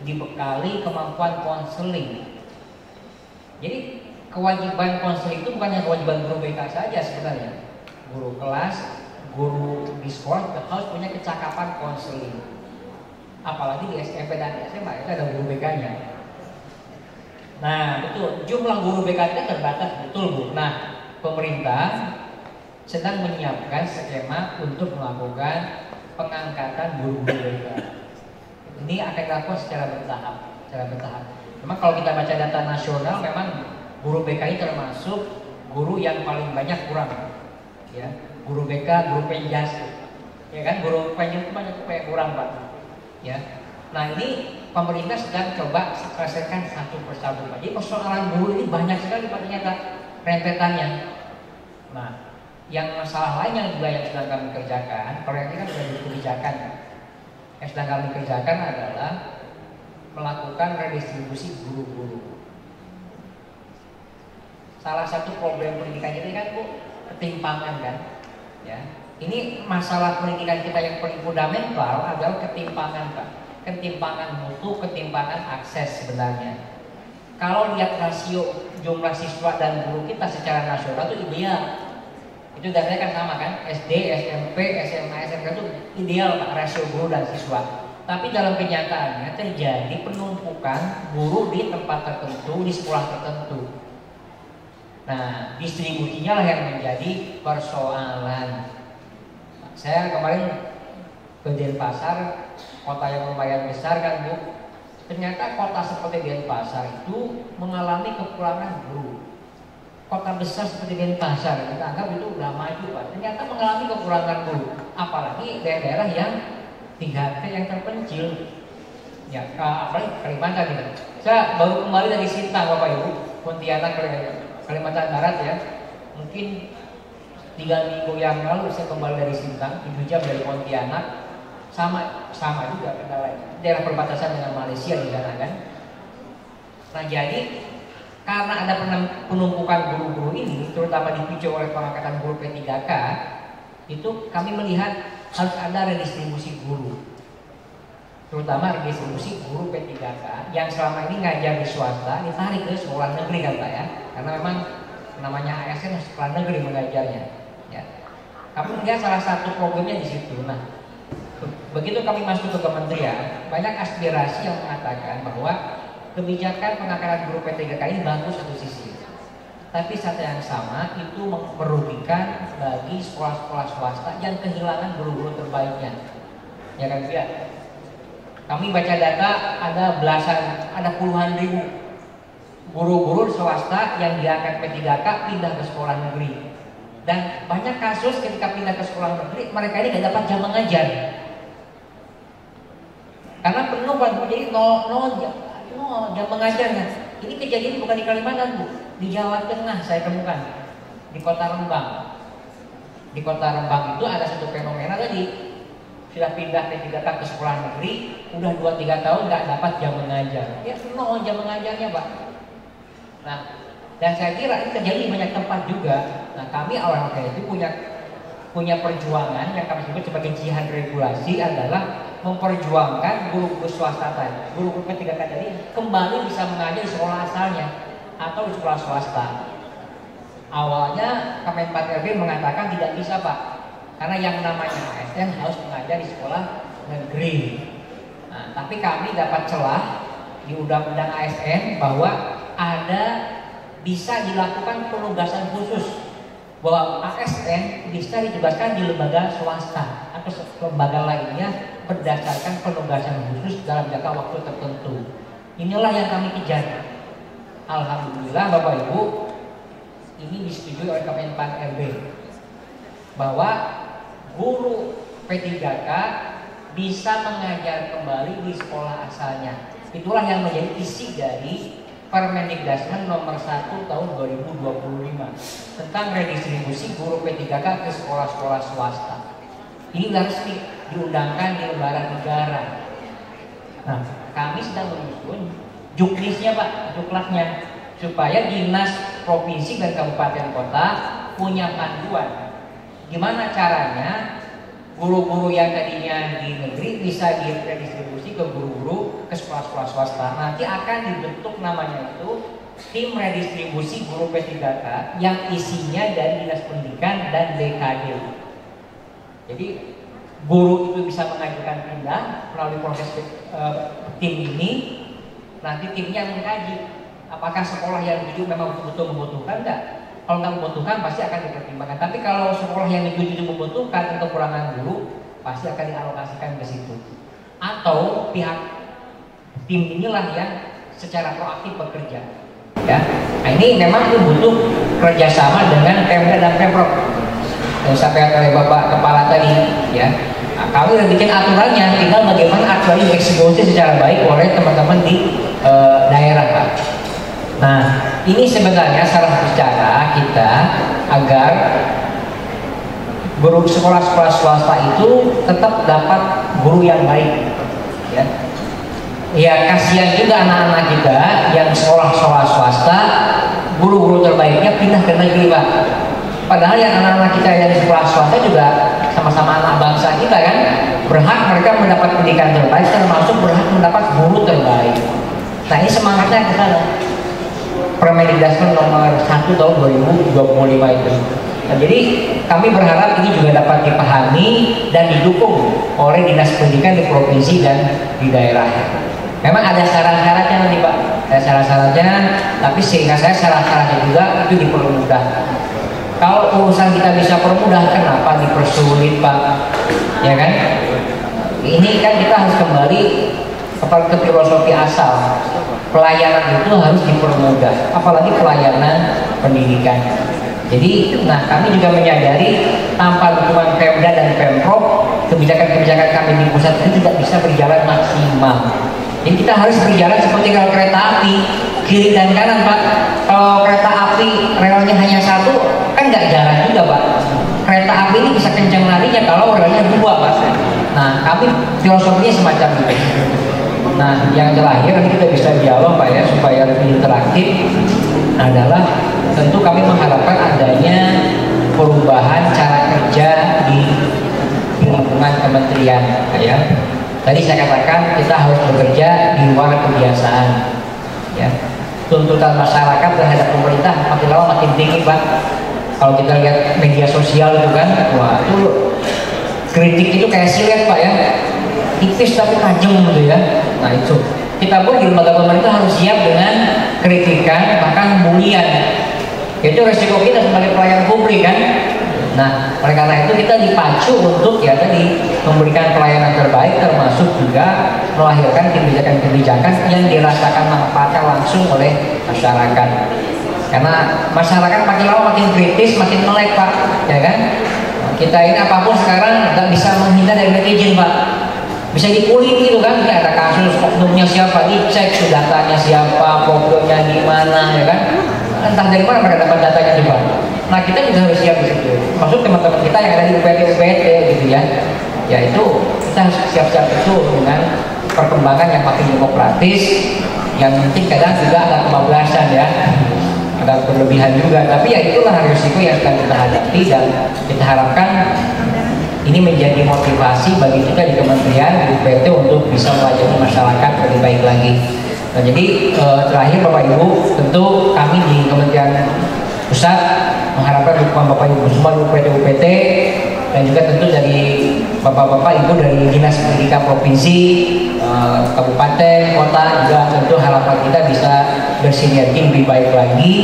dibekali kemampuan konseling. Jadi kewajiban konseling itu bukan hanya kewajiban guru BK saja sebenarnya. Guru kelas, guru di sekolah harus punya kecakapan konseling. Apalagi di SMP dan SMA itu ada guru BK-nya. Nah betul, jumlah guru BK kita terbatas betul Bu. Nah pemerintah sedang menyiapkan skema untuk melakukan pengangkatan guru-guru BK. Ini akan dilakukan secara bertahap. Memang kalau kita baca data nasional memang guru BK termasuk guru yang paling banyak kurang, ya. Guru BK, guru penjas, ya kan, guru penjas itu banyak kurang Pak, ya. Nah ini pemerintah sedang coba selesaikan satu persatu. Jadi persoalan guru ini banyak sekali Pak ternyata rentetannya. Nah yang masalah lain yang juga yang sedang kami kerjakan, kalau yang ini kan sudah kebijakan, yang sedang kami kerjakan adalah melakukan redistribusi guru-guru. Salah satu problem pendidikan kita kan Bu, ketimpangan kan, ya. Ini masalah pendidikan kita yang paling fundamental adalah ketimpangan Pak, ketimpangan mutu, ketimpangan akses sebenarnya. Kalau lihat rasio jumlah siswa dan guru kita secara nasional itu ideal, itu datanya kan sama kan, SD, SMP, SMA, SMK itu ideal Pak rasio guru dan siswa. Tapi dalam kenyataannya terjadi penumpukan guru di tempat tertentu, di sekolah tertentu. Nah, distribusinya lah yang menjadi persoalan. Saya kemarin ke Denpasar, kota yang lumayan besar kan Bu. Ternyata kota seperti Denpasar itu mengalami kekurangan guru. Kota besar seperti Denpasar, kita anggap itu udah maju Pak. Ternyata mengalami kekurangan guru. Apalagi daerah-daerah yang 3T yang terpencil. Ya, apalagi Kalimantan gitu. Saya baru kembali dari Sintang Bapak Ibu, Pontianak, Kalimantan Barat ya. Mungkin 3 minggu yang lalu saya kembali dari Sintang, 7 jam dari Pontianak. Sama juga kendalanya. Daerah perbatasan dengan Malaysia di sana kan. Nah jadi karena ada penumpukan guru-guru ini, terutama dipicu oleh pengangkatan guru P3K, itu kami melihat harus ada redistribusi guru. Terutama redistribusi guru P3K yang selama ini ngajar di swasta ditarik ke sekolah negeri kan Pak ya. Karena memang namanya ASN sekolah negeri mengajarnya. Ya. Kami melihat salah satu problemnya di situ. Nah, begitu kami masuk ke kementerian, banyak aspirasi yang mengatakan bahwa kebijakan pengangkatan guru P3K ini bagus satu sisi, tapi saat yang sama itu merugikan bagi sekolah-sekolah swasta yang kehilangan guru-guru terbaiknya. Ya kan, ya. Kami baca data ada puluhan ribu guru-guru swasta yang diangkat P3K pindah ke sekolah negeri. Dan banyak kasus ketika pindah ke sekolah negeri, mereka ini tidak dapat jam mengajar. Karena penuh Pak, jadi jam mengajarnya. Ini kejadian bukan di Kalimantan, Bu. Di Jawa Tengah saya temukan. Di Kota Rembang. Di Kota Rembang itu ada satu fenomena tadi. Sudah pindah P3K ke sekolah negeri, udah 2-3 tahun nggak dapat jam mengajar. Ya penuh jam mengajarnya, Pak. Nah, dan saya kira ini terjadi di banyak tempat juga. Nah, kami awal itu punya perjuangan yang kami sebut sebagai jihad regulasi adalah memperjuangkan guru-guru swasta tadi, guru-guru P3K tadi kembali bisa mengajar di sekolah asalnya atau di sekolah swasta. Awalnya Kemenpan RB mengatakan tidak bisa, Pak, karena yang namanya ASN harus mengajar di sekolah negeri. Nah, tapi kami dapat celah di Undang-Undang ASN bahwa bisa dilakukan penugasan khusus, bahwa ASN bisa ditugaskan di lembaga swasta atau lembaga lainnya berdasarkan penugasan khusus dalam jangka waktu tertentu. Inilah yang kami kejar. Alhamdulillah Bapak Ibu, ini disetujui oleh Kemenpan RB bahwa guru P3K bisa mengajar kembali di sekolah asalnya. Itulah yang menjadi isi dari Permendikbud nomor 1 tahun 2025 tentang redistribusi guru P3K ke sekolah-sekolah swasta. Ini resmi diundangkan di lembaran negara. Nah, kami sedang menyusun juknisnya, Pak, juklaknya, supaya dinas provinsi dan kabupaten kota punya panduan gimana caranya guru-guru yang tadinya di negeri bisa diredistribusi ke guru-guru ke sekolah-sekolah swasta. Nanti akan dibentuk namanya itu tim redistribusi guru P3K yang isinya dari dinas pendidikan dan DKD. Jadi guru itu bisa mengajukan pindah melalui proses tim ini. Nanti timnya mengkaji apakah sekolah yang dituju memang betul-betul membutuhkan enggak. Kalau nggak membutuhkan pasti akan dipertimbangkan. Tapi kalau sekolah yang dituju membutuhkan atau kekurangan guru pasti akan dialokasikan ke situ. Atau pihak tim inilah yang secara proaktif bekerja. Ya, nah ini memang itu butuh kerjasama dengan Pemda dan Pemprov. Yang disampaikan oleh Bapak Kepala tadi, ya. Nah, kami udah bikin aturannya, tinggal bagaimana aturannya dieksekusi secara baik oleh teman-teman di daerah, Pak. Nah, ini sebenarnya salah bicara kita agar guru sekolah-sekolah swasta itu tetap dapat guru yang baik, ya. Ya, kasihan juga anak-anak kita yang sekolah-sekolah swasta, guru-guru terbaiknya pindah ke negeri, Pak. Padahal yang anak-anak kita yang di sekolah swasta juga sama-sama anak bangsa kita kan, berhak mereka mendapat pendidikan terbaik, termasuk berhak mendapat guru terbaik. Nah, ini semangatnya ke sana. Permendikbud nomor 1 tahun 2025 itu. Nah, jadi kami berharap ini juga dapat dipahami dan didukung oleh dinas pendidikan di provinsi dan di daerah. Memang ada syarat-syaratnya nanti, Pak. Ada syarat-syaratnya, tapi sehingga saya syarat-syaratnya juga itu dipermudah. Kalau urusan kita bisa permudah, kenapa dipersulit, Pak? Ya kan? Ini kan kita harus kembali ke filosofi asal. Pelayanan itu harus dipermudah, apalagi pelayanan pendidikan. Jadi, nah kami juga menyadari tanpa dukungan Pemda dan Pemprov, kebijakan-kebijakan kami di pusat itu tidak bisa berjalan maksimal. Jadi kita harus berjalan seperti kalau kereta api, kiri dan kanan, Pak. Kalau kereta api relnya hanya satu, kan nggak jalan juga, Pak. Kereta api ini bisa kencang larinya kalau relnya dua, Pak. Nah, kami filosofinya semacam itu. Nah, yang terakhir nanti kita bisa dialog, Pak, ya, supaya lebih interaktif adalah tentu kami mengharapkan adanya perubahan cara kerja di lingkungan kementerian, ya. Tadi saya katakan kita harus bekerja di luar kebiasaan, ya. Tuntutan masyarakat terhadap pemerintah makin lama makin tinggi, Pak. Kalau kita lihat media sosial itu kan, wah itu kritik itu kayak silet, Pak, ya. kritis tapi tajam gitu ya. Nah itu kita pun di lembaga pemerintah harus siap dengan kritikan bahkan bulian. Itu resiko kita sebagai pelayan publik kan. Nah oleh karena itu kita dipacu untuk ya tadi memberikan pelayanan terbaik, termasuk juga melahirkan kebijakan-kebijakan yang dirasakan manfaatnya langsung oleh masyarakat. Karena masyarakat makin lama makin kritis, makin melek Pak, ya kan? Kita ini apapun sekarang nggak bisa menghindar dari netizen Pak. Bisa dikulik gitu kan? Ini ada kasus oknumnya siapa, dicek datanya siapa, fotonya di mana, ya kan? Entah dari mana mereka dapat datanya juga. Nah kita juga harus siap di situ. Maksud teman-teman kita yang ada di UPT gitu ya. Ya itu kita harus siap-siap itu dengan perkembangan yang makin demokratis, yang mungkin kadang juga ada kebablasan ya, ada berlebihan juga. Tapi ya itulah risiko yang sedang kita hadapi dan kita harapkan ini menjadi motivasi bagi kita di Kementerian, di UPT untuk bisa melayani masyarakat lebih baik lagi. Nah, jadi terakhir Bapak Ibu, tentu kami di Kementerian Pusat mengharapkan dukungan Bapak Ibu semua UPT dan juga tentu dari Bapak-Bapak Ibu dari Dinas Pendidikan Provinsi, Kabupaten, Kota juga tentu harapan kita bisa bersinergi lebih baik lagi.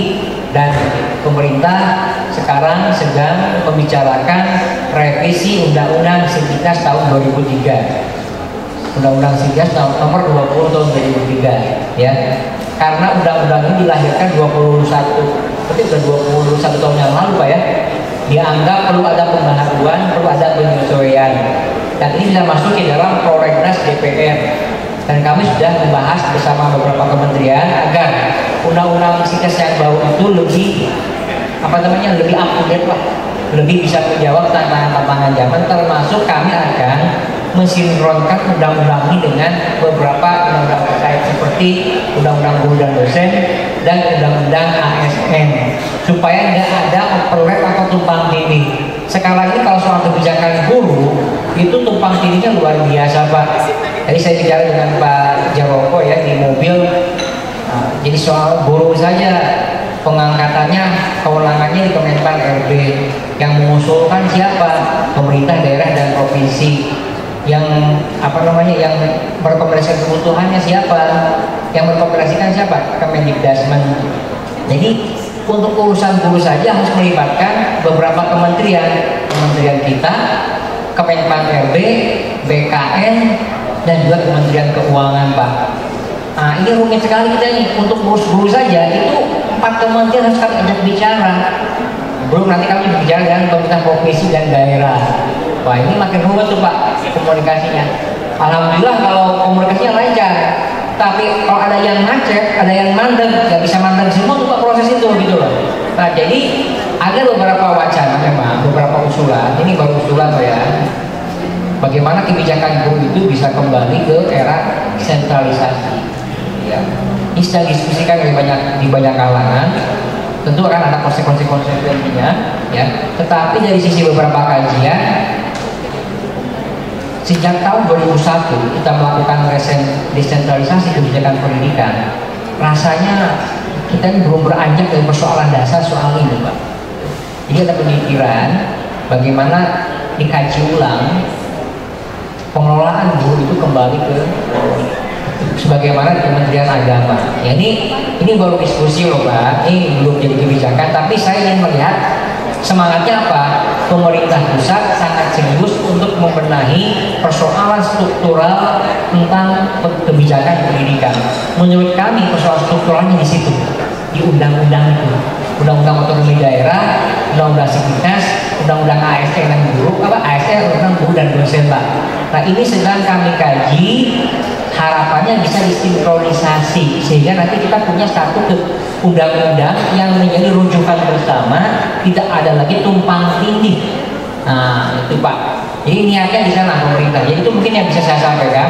Dan pemerintah sekarang sedang membicarakan revisi Undang-Undang Sinkes tahun 2003. Undang-Undang Sinkes nomor 20 tahun 2003 ya. Karena undang-undang ini dilahirkan 21 tahun yang lalu Pak ya. Dianggap perlu ada pembaharuan, perlu ada penyesuaian. Dan ini bisa masuk di dalam Prolegnas DPR. Dan kami sudah membahas bersama beberapa kementerian agar undang-undang Sinkes yang baru itu lebih lebih up to date lah, lebih bisa menjawab tantangan zaman, termasuk kami akan mensinkronkan undang-undang ini dengan beberapa undang-undang terkait seperti undang-undang guru dan dosen dan undang-undang ASN supaya nggak ada overlap atau tumpang tindih. Sekarang ini kalau soal kebijakan guru itu tumpang tindihnya luar biasa Pak. Tadi saya bicara dengan Pak Jaroko ya di mobil. Jadi soal guru saja pengangkatannya, kewenangannya di Kemenpan RB, yang mengusulkan siapa? Pemerintah daerah dan provinsi. Yang yang merekomendasikan kebutuhannya siapa? Yang merekomendasikan siapa? Kemendikbudrismen. Jadi untuk urusan guru saja harus melibatkan beberapa kementerian kita, Kemenpan RB, BKN, dan juga Kementerian Keuangan Pak. Nah ini rumit sekali kita nih untuk ngurus guru saja itu 4 kementerian harus kami ajak bicara. Belum nanti kami berbicara dengan pemerintah provinsi dan daerah. Wah ini makin rumit tuh Pak komunikasinya. Alhamdulillah kalau komunikasinya lancar. Tapi kalau ada yang macet, ada yang mandek, nggak bisa mandek semua tuh Pak proses itu gitu loh. Nah jadi ada beberapa wacana memang, beberapa usulan. Ini baru usulan Pak ya. Bagaimana kebijakan guru itu bisa kembali ke era sentralisasi. Ya. Ini sedang diskusikan di banyak kalangan. Tentu akan ada konsekuensinya, ya. Tetapi dari sisi beberapa kajian, sejak tahun 2001 kita melakukan desentralisasi kebijakan pendidikan. Rasanya kita belum beranjak dari persoalan dasar soal ini, Pak. Jadi ada pemikiran bagaimana dikaji ulang pengelolaan guru itu kembali ke sebagaimana di Kementerian Agama. Ya ini baru diskusi loh Pak. Ini belum jadi kebijakan, tapi saya ingin melihat semangatnya apa. Pemerintah pusat sangat serius untuk membenahi persoalan struktural tentang kebijakan pendidikan. Menurut kami persoalan strukturalnya di situ, di undang-undang itu, undang-undang otonomi daerah, undang-undang Sinkes, undang-undang ASN dan guru, ASN, undang-undang guru dan dosen Pak. Nah ini sedang kami kaji, harapannya bisa disinkronisasi sehingga nanti kita punya satu undang-undang yang menjadi rujukan bersama, tidak ada lagi tumpang tindih. Nah itu Pak. Jadi niatnya di sana pemerintah. Jadi itu mungkin yang bisa saya sampaikan,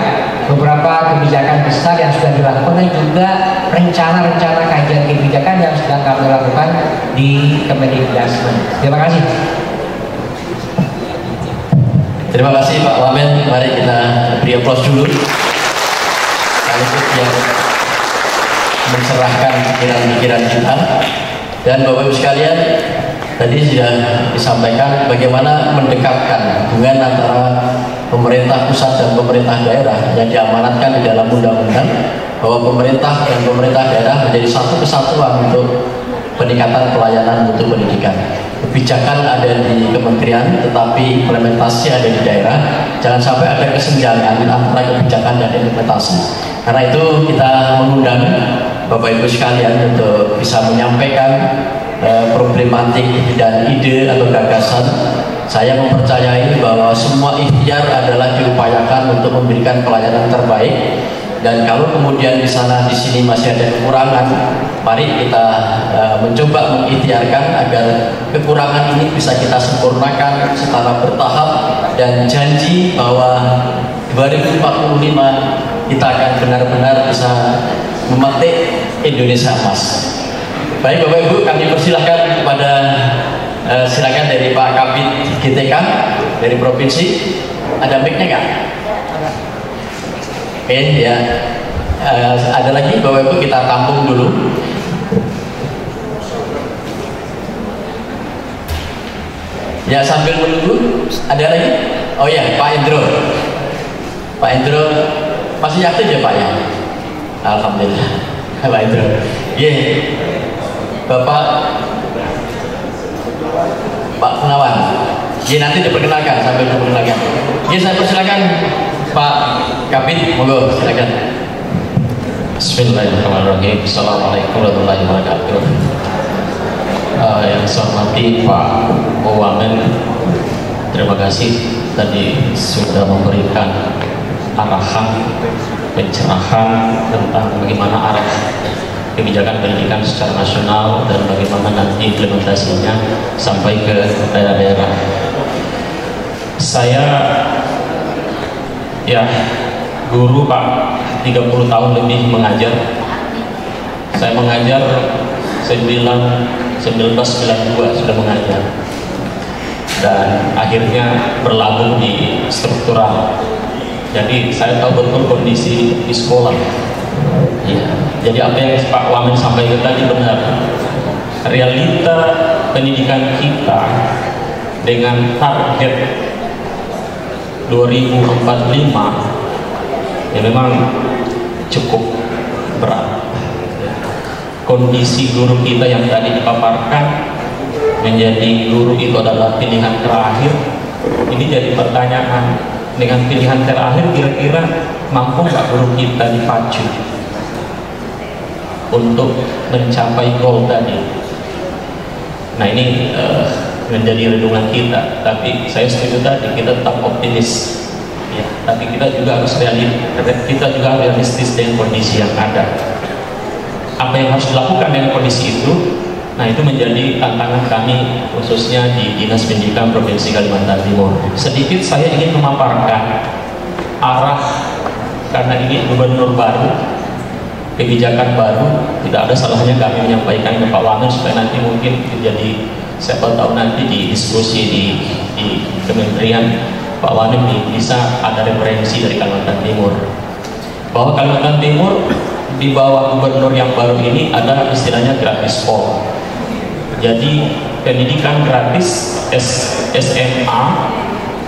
beberapa kebijakan besar yang sudah dilakukan dan juga rencana-rencana kajian kebijakan yang sedang kami lakukan di Kemendikbudrismen. Terima kasih. Terima kasih Pak Wamen. Mari kita beri aplaus dulu. Sekaligus yang mencerahkan pikiran-pikiran kita. Dan Bapak Ibu sekalian, tadi sudah disampaikan bagaimana mendekatkan hubungan antara pemerintah pusat dan pemerintah daerah yang diamanatkan di dalam undang-undang, bahwa pemerintah dan pemerintah daerah menjadi satu kesatuan untuk peningkatan pelayanan mutu pendidikan. Kebijakan ada di kementerian, tetapi implementasi ada di daerah. Jangan sampai ada kesenjangan antara kebijakan dan implementasi. Karena itu kita mengundang Bapak Ibu sekalian untuk bisa menyampaikan problematik dan ide atau gagasan. Saya mempercayai bahwa semua ikhtiar adalah diupayakan untuk memberikan pelayanan terbaik, dan kalau kemudian di sana di sini masih ada kekurangan, mari kita mencoba mengikhtiarkan agar kekurangan ini bisa kita sempurnakan secara bertahap, dan janji bahwa 2045 kita akan benar-benar bisa memetik Indonesia Emas. Baik Bapak Ibu, kami persilahkan kepada silakan dari Pak Kabid GTK dari provinsi. Ada mic-nya nggak? Oke ya. Ada lagi Bapak Ibu, kita tampung dulu. Ya sambil menunggu, ada lagi? Oh ya, Pak Indro. Pak Indro masih aktif ya Pak ya? Alhamdulillah. Pak Indro. Bapak Pak Gunawan. Nanti diperkenalkan, sambil diperkenalkan. Saya persilakan Pak Kabid, monggo silakan. Bismillahirrahmanirrahim. Assalamualaikum warahmatullahi wabarakatuh. Yang saya hormati Pak Wamen, terima kasih tadi sudah memberikan arahan, pencerahan tentang bagaimana arah kebijakan pendidikan secara nasional dan bagaimana nanti implementasinya sampai ke daerah-daerah. Saya ya guru Pak, 30 tahun lebih mengajar. Saya mengajar 1992 sudah mengajar, dan akhirnya berlabuh di struktural. Jadi saya tahu betul kondisi di sekolah. Ya, jadi apa yang Pak Wamen sampaikan tadi benar. Realita pendidikan kita dengan target 2045 ya memang cukup berat. Kondisi guru kita yang tadi dipaparkan menjadi guru itu adalah pilihan terakhir. Ini jadi pertanyaan, dengan pilihan terakhir kira-kira mampu nggak guru kita dipacu untuk mencapai goal tadi? Nah ini menjadi renungan kita. Tapi saya setuju tadi, kita tetap optimis ya, tapi kita juga harus realistis dengan kondisi yang ada. Apa yang harus dilakukan dengan kondisi itu? Nah itu menjadi tantangan kami khususnya di Dinas Pendidikan Provinsi Kalimantan Timur. Sedikit saya ingin memaparkan arah, karena ini gubernur baru, kebijakan baru, tidak ada salahnya kami menyampaikan ke Pak Wamen supaya nanti mungkin jadi siapa tahu nanti di diskusi di kementerian Pak Wamen bisa ada referensi dari Kalimantan Timur, bahwa Kalimantan Timur di bawah gubernur yang baru ini ada istilahnya gratis pol. Jadi pendidikan gratis SMA,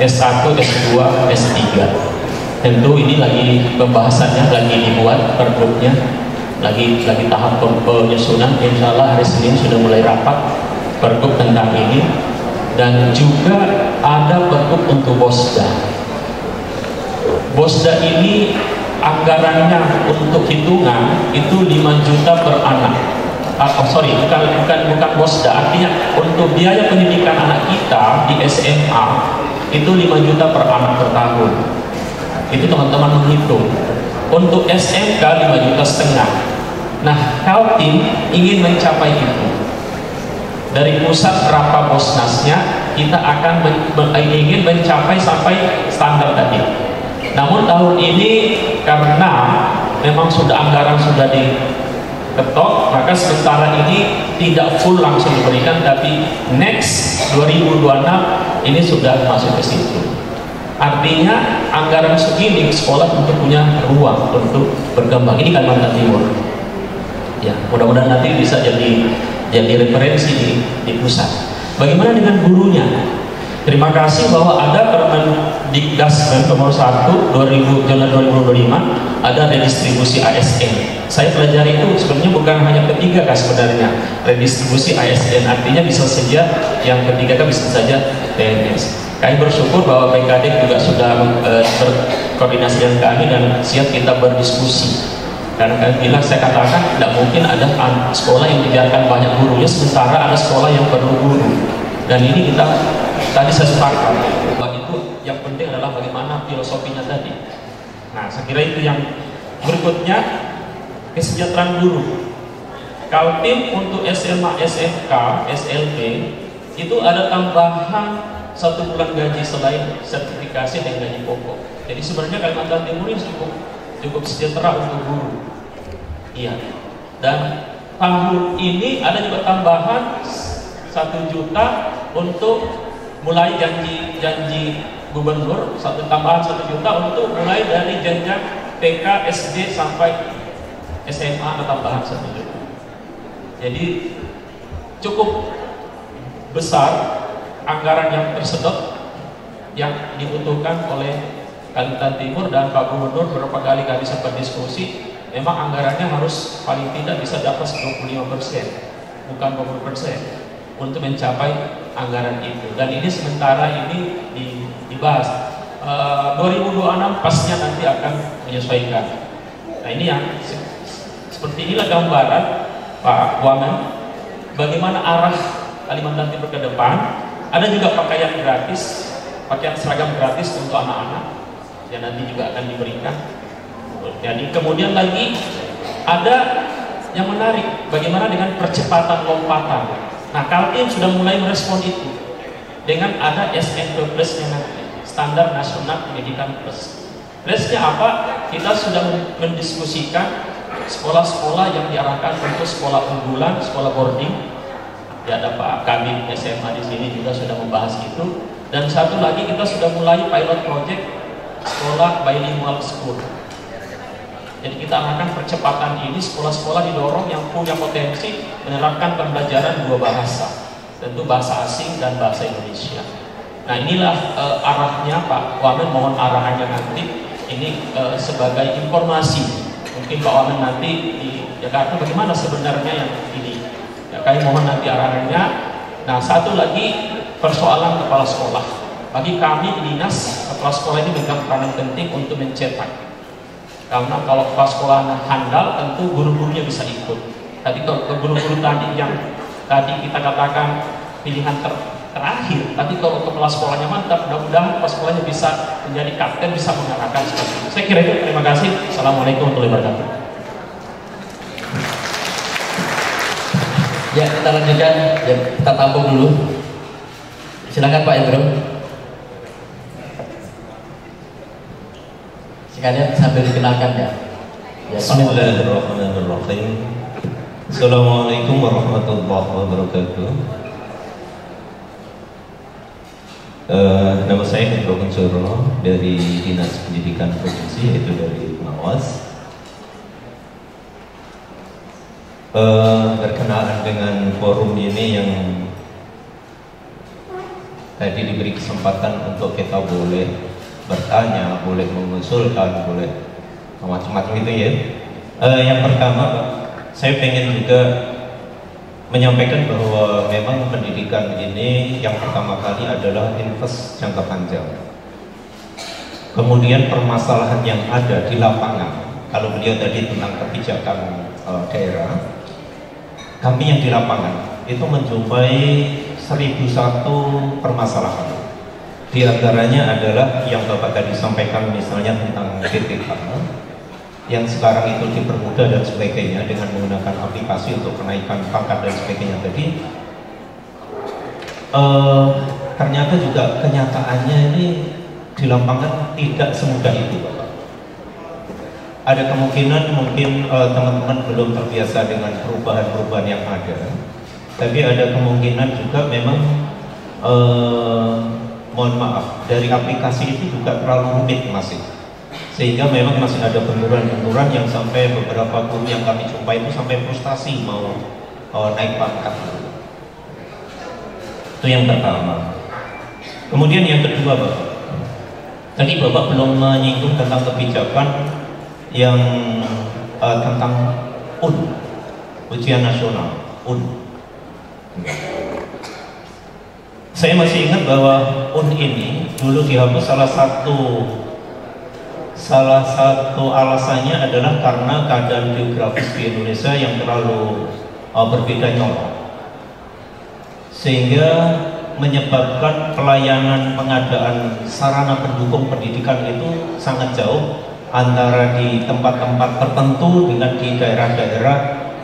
S1, S2, S3. Tentu ini lagi pembahasannya, lagi dibuat pergubnya, lagi tahap penyusunan. Insya Allah hari Senin sudah mulai rapat pergub tentang ini, dan juga ada pergub untuk BOSDA. BOSDA ini anggarannya untuk hitungan itu 5 juta per anak. Bukan BOSDA, artinya untuk biaya pendidikan anak kita di SMA itu 5 juta per anak per tahun. Itu teman-teman menghitung. Untuk SMK 5,5 juta. Nah, Kaltim ingin mencapai itu. Dari pusat berapa Bosnasnya, kita akan ingin mencapai sampai standar tadi. Namun tahun ini karena memang anggaran sudah diketok, maka sementara ini tidak full langsung diberikan, tapi next 2026 ini sudah masuk ke situ. Artinya anggaran segini sekolah tentu punya ruang untuk berkembang. Ini Kalimantan Timur. Ya, mudah-mudahan nanti bisa jadi referensi di pusat. Bagaimana dengan gurunya? Terima kasih bahwa ada di gas nomor 1 Januari 2025 ada redistribusi ASN. Saya pelajari itu sebenarnya bukan hanya ketiga kan sebenarnya redistribusi ASN, artinya bisa saja yang ketiga kan bisa saja PNS. Kami bersyukur bahwa BKD juga sudah berkoordinasi dengan kami dan siap kita berdiskusi. Karena kami bilang, saya katakan tidak mungkin ada sekolah yang dibiarkan banyak gurunya sementara ada sekolah yang perlu guru. Dan ini kita tadi saya sepakat bahwa itu yang penting adalah bagaimana filosofinya tadi. Nah, saya kira itu yang berikutnya, kesejahteraan guru. Kaltim untuk SMA, SMK, SLB itu ada tambahan 1 bulan gaji selain sertifikasi dan gaji pokok. Jadi sebenarnya Kalimantan Timur ini cukup sejahtera untuk guru. Iya. Dan tahun ini ada juga tambahan 1 juta untuk mulai janji gubernur, tambahan 1 juta untuk mulai dari jenjang TK, SD sampai SMA ada tambahan 1 juta. Jadi cukup besar anggaran yang tersedot yang dibutuhkan oleh Kalimantan Timur, dan Pak Gubernur beberapa kali kami sempat diskusi, memang anggarannya harus paling tidak bisa di atas 25%, bukan 20% untuk mencapai anggaran itu. Dan ini sementara ini dibahas. 2026 pastinya nanti akan menyesuaikan. Nah, ini yang seperti inilah gambaran Pak Wamen bagaimana arah Kalimantan Timur ke depan. Ada juga pakaian gratis, pakaian seragam gratis untuk anak-anak yang nanti juga akan diberikan. Jadi kemudian lagi ada yang menarik, bagaimana dengan percepatan lompatan. Nah, Kaltim sudah mulai merespon itu dengan ada SNP Plus-nya nanti, Standar Nasional Pendidikan Plus. Plusnya apa? Kita sudah mendiskusikan sekolah-sekolah yang diarahkan untuk sekolah unggulan, sekolah boarding. Ya, ada Pak Kabin SMA di sini juga sudah membahas itu. Dan satu lagi kita sudah mulai pilot project sekolah bilingual school. Jadi kita arahkan percepatan ini, sekolah-sekolah didorong yang punya potensi menerapkan pembelajaran 2 bahasa, tentu bahasa asing dan bahasa Indonesia. Nah, inilah arahnya Pak Wamen, mohon arahannya nanti. Ini sebagai informasi. Mungkin Pak Wamen nanti di Jakarta bagaimana sebenarnya yang ini. Ya, kami mohon nanti arahannya. Nah, satu lagi persoalan kepala sekolah. Bagi kami dinas, kepala sekolah ini memegang peranan penting untuk mencetak. Karena kalau kepala sekolah handal, tentu guru-gurunya bisa ikut. Tapi kalau guru-guru tadi yang tadi kita katakan pilihan terakhir, tapi kalau kepala sekolahnya mantap, mudah-mudahan kepala sekolahnya bisa menjadi kapten, bisa mengarahkan seperti itu. Saya kira itu. Terima kasih. Assalamualaikum warahmatullahi wabarakatuh. Ya, kita lanjutkan, ya, kita tampung dulu. Silakan Pak Ibro. Sekalian sambil dikenalkan ya. Bismillahirrahmanirrahim. Assalamualaikum warahmatullahi wabarakatuh. Nama saya Hendro Kuncoro dari Dinas Pendidikan Provinsi, yaitu dari Pengawas. Berkenaan dengan forum ini yang tadi diberi kesempatan untuk kita boleh bertanya, boleh mengusulkan, boleh macam-macam itu ya. Yang pertama, saya pengen juga menyampaikan bahwa memang pendidikan ini yang pertama kali adalah invest jangka panjang. Kemudian permasalahan yang ada di lapangan, kalau beliau tadi tentang kebijakan daerah, kami yang di lapangan itu menjumpai 1001 permasalahan. Di antaranya adalah yang Bapak tadi sampaikan, misalnya tentang BPK yang sekarang itu dipermudah dan sebagainya dengan menggunakan aplikasi untuk kenaikan pangkat dan sebagainya tadi. Ternyata juga kenyataannya ini di lapangan tidak semudah itu, Bapak. Ada kemungkinan mungkin teman-teman belum terbiasa dengan perubahan-perubahan yang ada, tapi ada kemungkinan juga memang mohon maaf, dari aplikasi itu juga terlalu rumit masih, sehingga memang masih ada benturan-benturan yang sampai beberapa guru yang kami jumpai itu sampai frustasi mau naik pangkat. Itu yang pertama. Kemudian yang kedua, Bapak, Tadi Bapak belum menyinggung tentang kebijakan yang tentang ujian nasional, Saya masih ingat bahwa ini dulu dihapus salah satu alasannya adalah karena keadaan geografis di Indonesia yang terlalu berbeda nyolok, sehingga menyebabkan pelayanan pengadaan sarana pendukung pendidikan itu sangat jauh antara di tempat-tempat tertentu dengan di daerah-daerah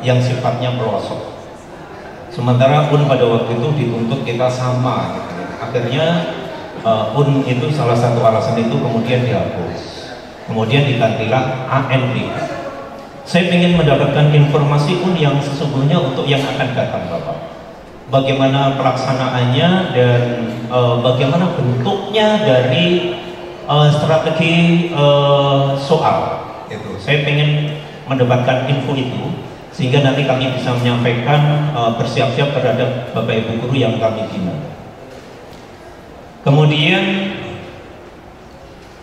yang sifatnya pelosok. Sementara pada waktu itu dituntut kita sama, akhirnya itu salah satu alasan itu kemudian dihapus, kemudian digantilah AND. Saya ingin mendapatkan informasi yang sesungguhnya untuk yang akan datang, Bapak. Bagaimana pelaksanaannya dan bagaimana bentuknya dari strategi soal itu. Saya ingin mendapatkan info itu sehingga nanti kami bisa menyampaikan bersiap-siap terhadap Bapak Ibu guru yang kami bina. Kemudian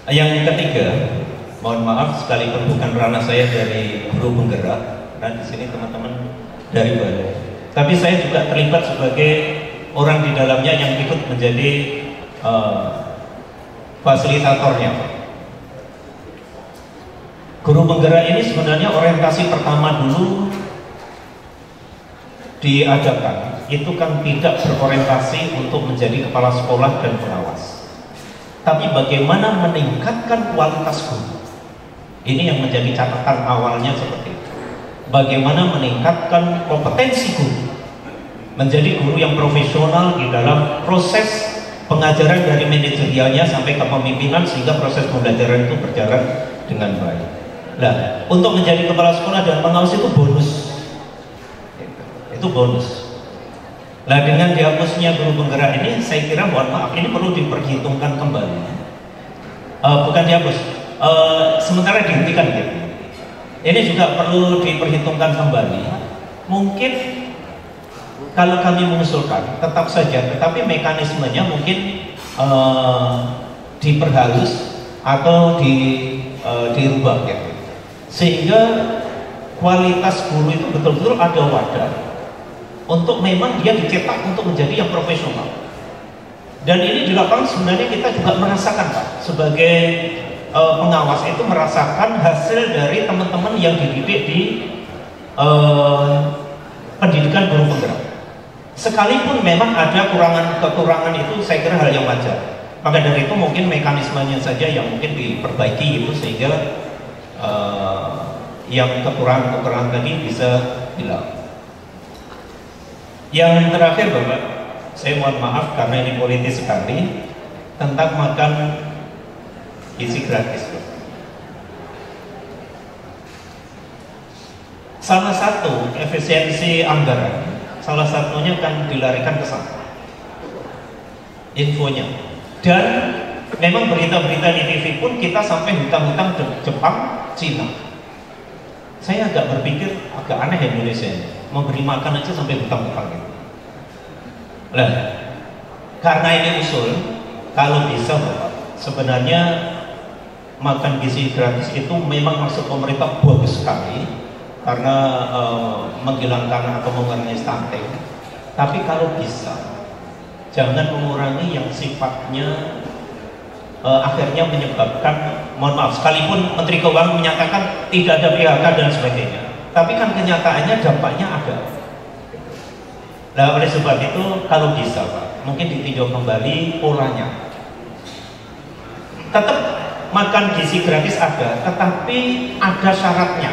yang ketiga, mohon maaf sekalipun bukan ranah saya dari guru penggerak dan di sini teman-teman dari balai. Tapi saya juga terlibat sebagai orang di dalamnya yang ikut menjadi fasilitatornya. Guru penggerak ini sebenarnya orientasi pertama dulu diadakan itu kan tidak berorientasi untuk menjadi kepala sekolah dan pengawas, tapi bagaimana meningkatkan kualitas guru. Ini yang menjadi catatan awalnya seperti itu. Bagaimana meningkatkan kompetensi guru menjadi guru yang profesional di dalam proses pengajaran dari manajerialnya sampai ke pemimpinan sehingga proses pembelajaran itu berjalan dengan baik. Nah, untuk menjadi kepala sekolah dan pengawas itu bonus. Itu bonus. Nah, dengan dihapusnya guru penggerak ini, saya kira mohon maaf ini perlu diperhitungkan kembali. Bukan dihapus, sementara dihentikan gitu. Ini juga perlu diperhitungkan kembali. Mungkin kalau kami mengusulkan tetap saja, tetapi mekanismenya mungkin diperhalus atau dirubah gitu. Sehingga kualitas guru itu betul-betul ada wadah untuk memang dia dicetak untuk menjadi yang profesional. Dan ini di lapangan sebenarnya kita juga merasakan, Pak, sebagai pengawas itu merasakan hasil dari teman-teman yang dididik di pendidikan guru penggerak. Sekalipun memang ada kekurangan itu saya kira hal yang wajar. Maka dari itu mungkin mekanismenya saja yang mungkin diperbaiki itu sehingga yang kekurangan tadi bisa hilang. Yang terakhir, Bapak, saya mohon maaf karena ini politis sekali, tentang makan gizi gratis. Salah satu efisiensi anggaran, salah satunya kan dilarikan ke sana infonya. Dan memang berita-berita di TV pun kita sampai hutang-hutang Jepang, Cina. Saya agak berpikir agak aneh Indonesia ini, memberi makan aja sampai hutang-hutang gitu. Nah, karena ini usul, kalau bisa Bapak, sebenarnya makan gizi gratis itu memang maksud pemerintah bagus sekali karena menghilangkan atau mengurangi stunting. Tapi kalau bisa, jangan mengurangi yang sifatnya akhirnya menyebabkan, mohon maaf, sekalipun Menteri Keuangan menyatakan tidak ada PHK dan sebagainya, tapi kan kenyataannya dampaknya ada. Nah, oleh sebab itu kalau bisa, Pak, mungkin ditinjau kembali polanya. Tetap makan gizi gratis ada, tetapi ada syaratnya.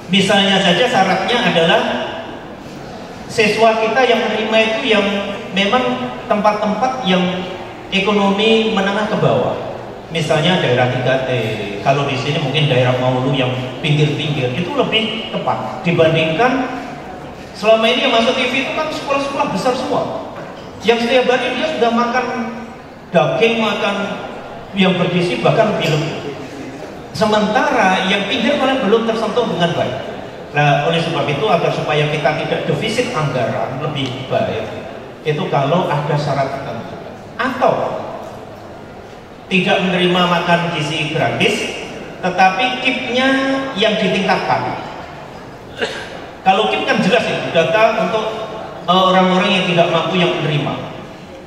Misalnya saja syaratnya adalah siswa kita yang menerima itu yang memang tempat-tempat yang ekonomi menengah ke bawah. Misalnya daerah 3T, kalau di sini mungkin daerah Maulu yang pinggir-pinggir itu lebih tepat dibandingkan selama ini yang masuk TV itu kan sekolah-sekolah besar semua. Yang setiap hari dia sudah makan daging, makan yang bergizi bahkan lebih. Sementara yang pinggir malah belum tersentuh dengan baik. Nah, oleh sebab itu agar supaya kita tidak defisit anggaran lebih baik, itu kalau ada syarat tertentu. Atau tidak menerima makan gizi gratis, tetapi KIP-nya yang ditingkatkan. Kalau KIP kan jelas ya, data untuk orang-orang yang tidak mampu yang menerima.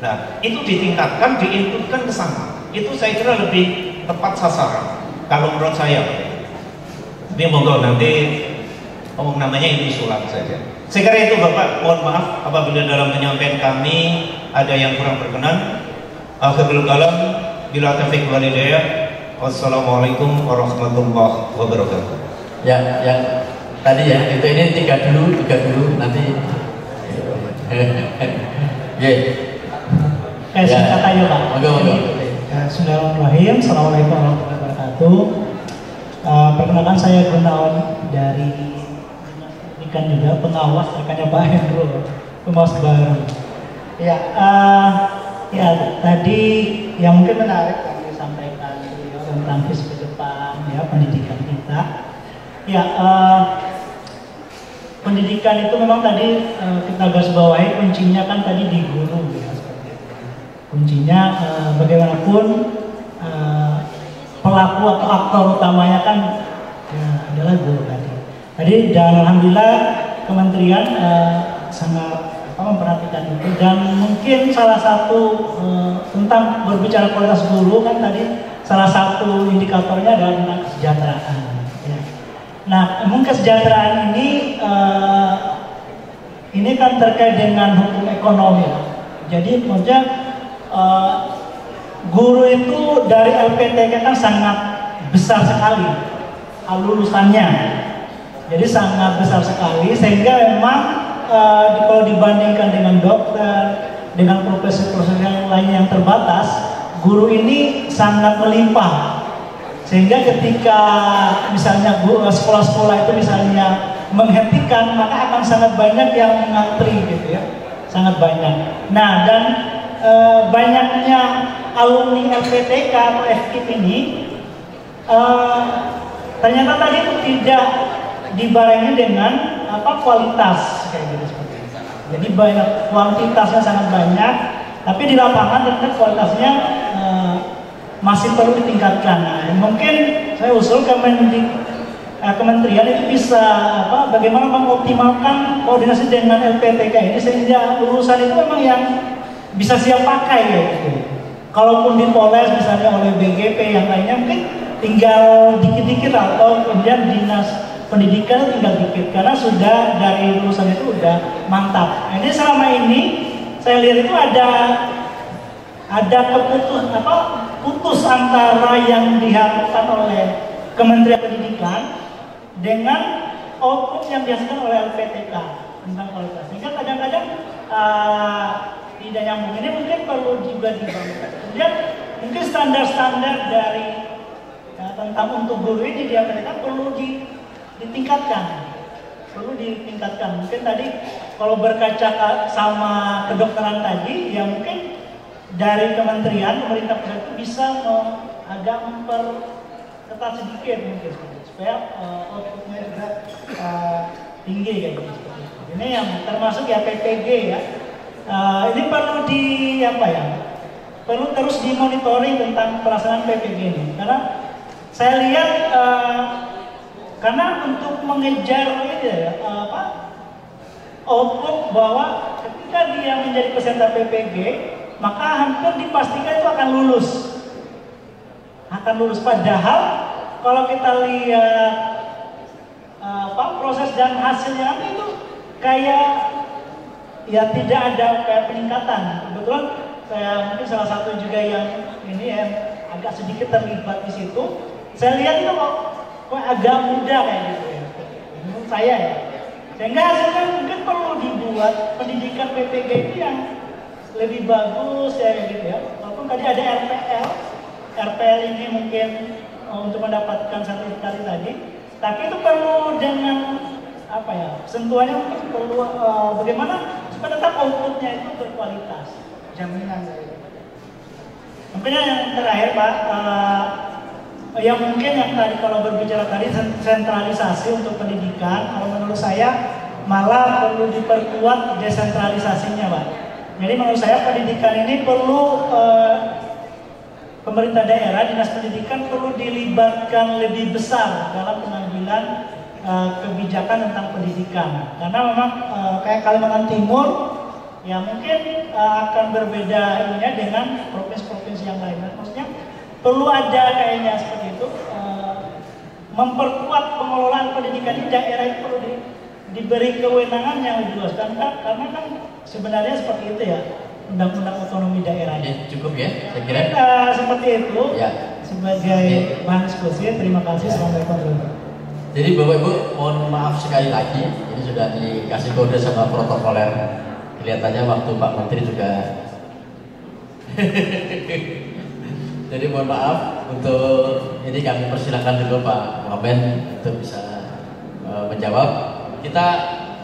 Nah, itu ditingkatkan, diinputkan ke sana. Itu saya kira lebih tepat sasaran. Kalau menurut saya, ini monggo nanti namanya itu usulan saja. Saya kira itu Bapak, mohon maaf apabila dalam penyampaian kami ada yang kurang berkenan. Akhirul kalam, bila taufiq wal hidayah. Wassalamualaikum warahmatullahi wabarakatuh. Ya, yang tadi ya, itu ini tiga dulu nanti. Ya. Singkat aja Pak. Monggo. Bismillahirrahmanirrahim. Assalamualaikum warahmatullahi wabarakatuh. Perkenalkan saya Gunawan dari ikan juga pengawas rekannya Pak Hendro, pengawas baru. Ya, tadi yang mungkin menarik yang disampaikan tentang visi ke depan ya pendidikan kita. Ya, pendidikan itu memang tadi kita garis bawahi kuncinya kan tadi di guru ya. Kuncinya bagaimanapun pelaku atau aktor utamanya kan ya, adalah guru tadi. Dan alhamdulillah kementerian sangat memperhatikan itu, dan mungkin salah satu tentang berbicara kualitas guru kan tadi salah satu indikatornya adalah tentang kesejahteraan. Ya. Nah, memang kesejahteraan ini kan terkait dengan hukum ekonomi. Jadi maksudnya guru itu dari LPTK kan sangat besar sekali lulusannya, jadi sangat besar sekali sehingga memang kalau dibandingkan dengan dokter, dengan profesi-profesi yang lain yang terbatas, guru ini sangat melimpah, sehingga ketika misalnya sekolah-sekolah itu misalnya menghentikan, maka akan sangat banyak yang mengantri gitu ya, sangat banyak. Nah, dan banyaknya alumni LPTK atau FKIP ini ternyata tadi itu tidak dibarengi dengan kualitas kayak gitu seperti itu. Jadi banyak, kuantitasnya sangat banyak, tapi di lapangan ternyata kualitasnya masih perlu ditingkatkan. Nah, mungkin saya usul kementerian itu bisa bagaimana mengoptimalkan koordinasi dengan LPTK ini sehingga lulusan itu memang yang bisa siap pakai ya gitu. Kalaupun dipoles misalnya oleh BGP yang lainnya mungkin tinggal dikit-dikit, atau kemudian dinas pendidikan tinggal dikit karena sudah dari lulusan itu udah mantap. Nah, ini selama ini saya lihat itu ada putus antara yang diharapkan oleh Kementerian Pendidikan dengan output yang dihasilkan oleh LPTK tentang kualitas. Sehingga kadang-kadang tidak nyambung. Ini mungkin perlu juga dibangun. Kemudian mungkin standar-standar dari tentang untuk guru ini di LPTK perlu ditingkatkan. Mungkin tadi kalau berkaca sama kedokteran tadi, ya mungkin dari kementerian, pemerintah pusat itu bisa agak memperketat sedikit mungkin supaya outputnya juga tinggi kayak gitu. Ini yang termasuk ya PPG ya. Ini perlu perlu terus dimonitoring tentang pelaksanaan PPG ini, karena saya lihat karena untuk mengejar output bahwa ketika dia menjadi peserta PPG maka hampir dipastikan itu akan lulus. Padahal kalau kita lihat proses dan hasilnya nanti itu kayak ya tidak ada kayak peningkatan. Kebetulan saya mungkin salah satu juga yang ini yang agak sedikit terlibat di situ. Saya lihat itu kok agak mudah kayak gitu ya. Menurut saya ya. Sehingga hasilnya mungkin perlu dibuat pendidikan PPG itu yang lebih bagus ya gitu ya. Walaupun tadi ada RPL ini mungkin untuk mendapatkan sertifikat tadi, tapi itu perlu dengan sentuhannya mungkin perlu bagaimana supaya tetap outputnya itu berkualitas, jaminan dari. Mungkin yang terakhir Pak, yang mungkin yang tadi kalau berbicara tadi sentralisasi untuk pendidikan, kalau menurut saya malah perlu diperkuat desentralisasinya Pak. Jadi menurut saya pendidikan ini perlu pemerintah daerah, dinas pendidikan perlu dilibatkan lebih besar dalam pengambilan kebijakan tentang pendidikan. Karena memang kayak Kalimantan Timur ya mungkin akan berbeda ininya dengan provinsi-provinsi yang lain. Maksudnya perlu ada kayaknya seperti itu, memperkuat pengelolaan pendidikan di daerah itu perlu diberi kewenangan yang lebih luas. Karena kan sebenarnya seperti itu ya, undang-undang otonomi daerahnya. Cukup ya, saya kira. Seperti itu ya. Sebagai bahan diskusi, terima kasih. Assalamualaikum. Jadi Bapak Ibu mohon maaf sekali lagi, ini sudah dikasih kode sama protokoler. Kelihatannya waktu Pak Menteri juga. Jadi mohon maaf untuk ini kami persilakan dulu Pak Wamen untuk bisa menjawab. Kita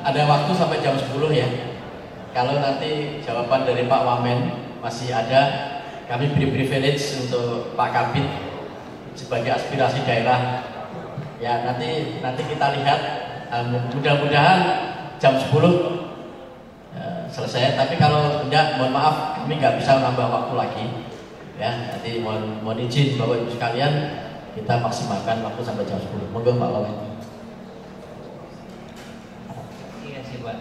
ada waktu sampai jam 10 ya. Kalau nanti jawaban dari Pak Wamen masih ada, kami beri privilege untuk Pak Kabid sebagai aspirasi daerah. Ya nanti kita lihat, mudah-mudahan jam 10 selesai. Tapi kalau tidak, mohon maaf kami nggak bisa nambah waktu lagi. Ya nanti mohon izin Bapak Ibu sekalian, kita maksimalkan waktu sampai jam 10. Monggo Pak Wamen. Iya sih Pak,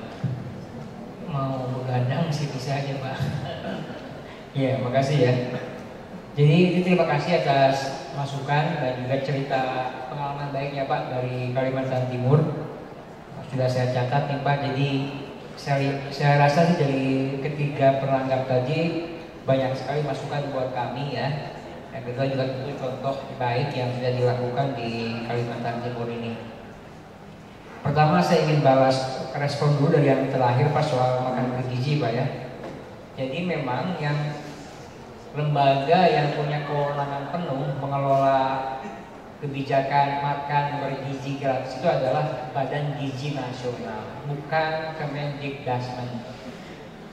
mau begadang sih bisa aja Pak. Iya makasih ya. Jadi terima kasih atas masukan dan juga cerita pengalaman baiknya Pak dari Kalimantan Timur. Sudah saya catat nih Pak. Jadi saya rasa sih dari ketiga peranggap tadi banyak sekali masukan buat kami ya. Yang kedua juga tentu contoh baik yang sudah dilakukan di Kalimantan Timur ini. Pertama saya ingin balas respon dulu dari yang terakhir Pak soal makan bergizi Pak ya. Jadi memang yang lembaga yang punya kewenangan penuh mengelola kebijakan makan bergizi gratis itu adalah Badan Gizi Nasional, bukan Kemendikbudrismen.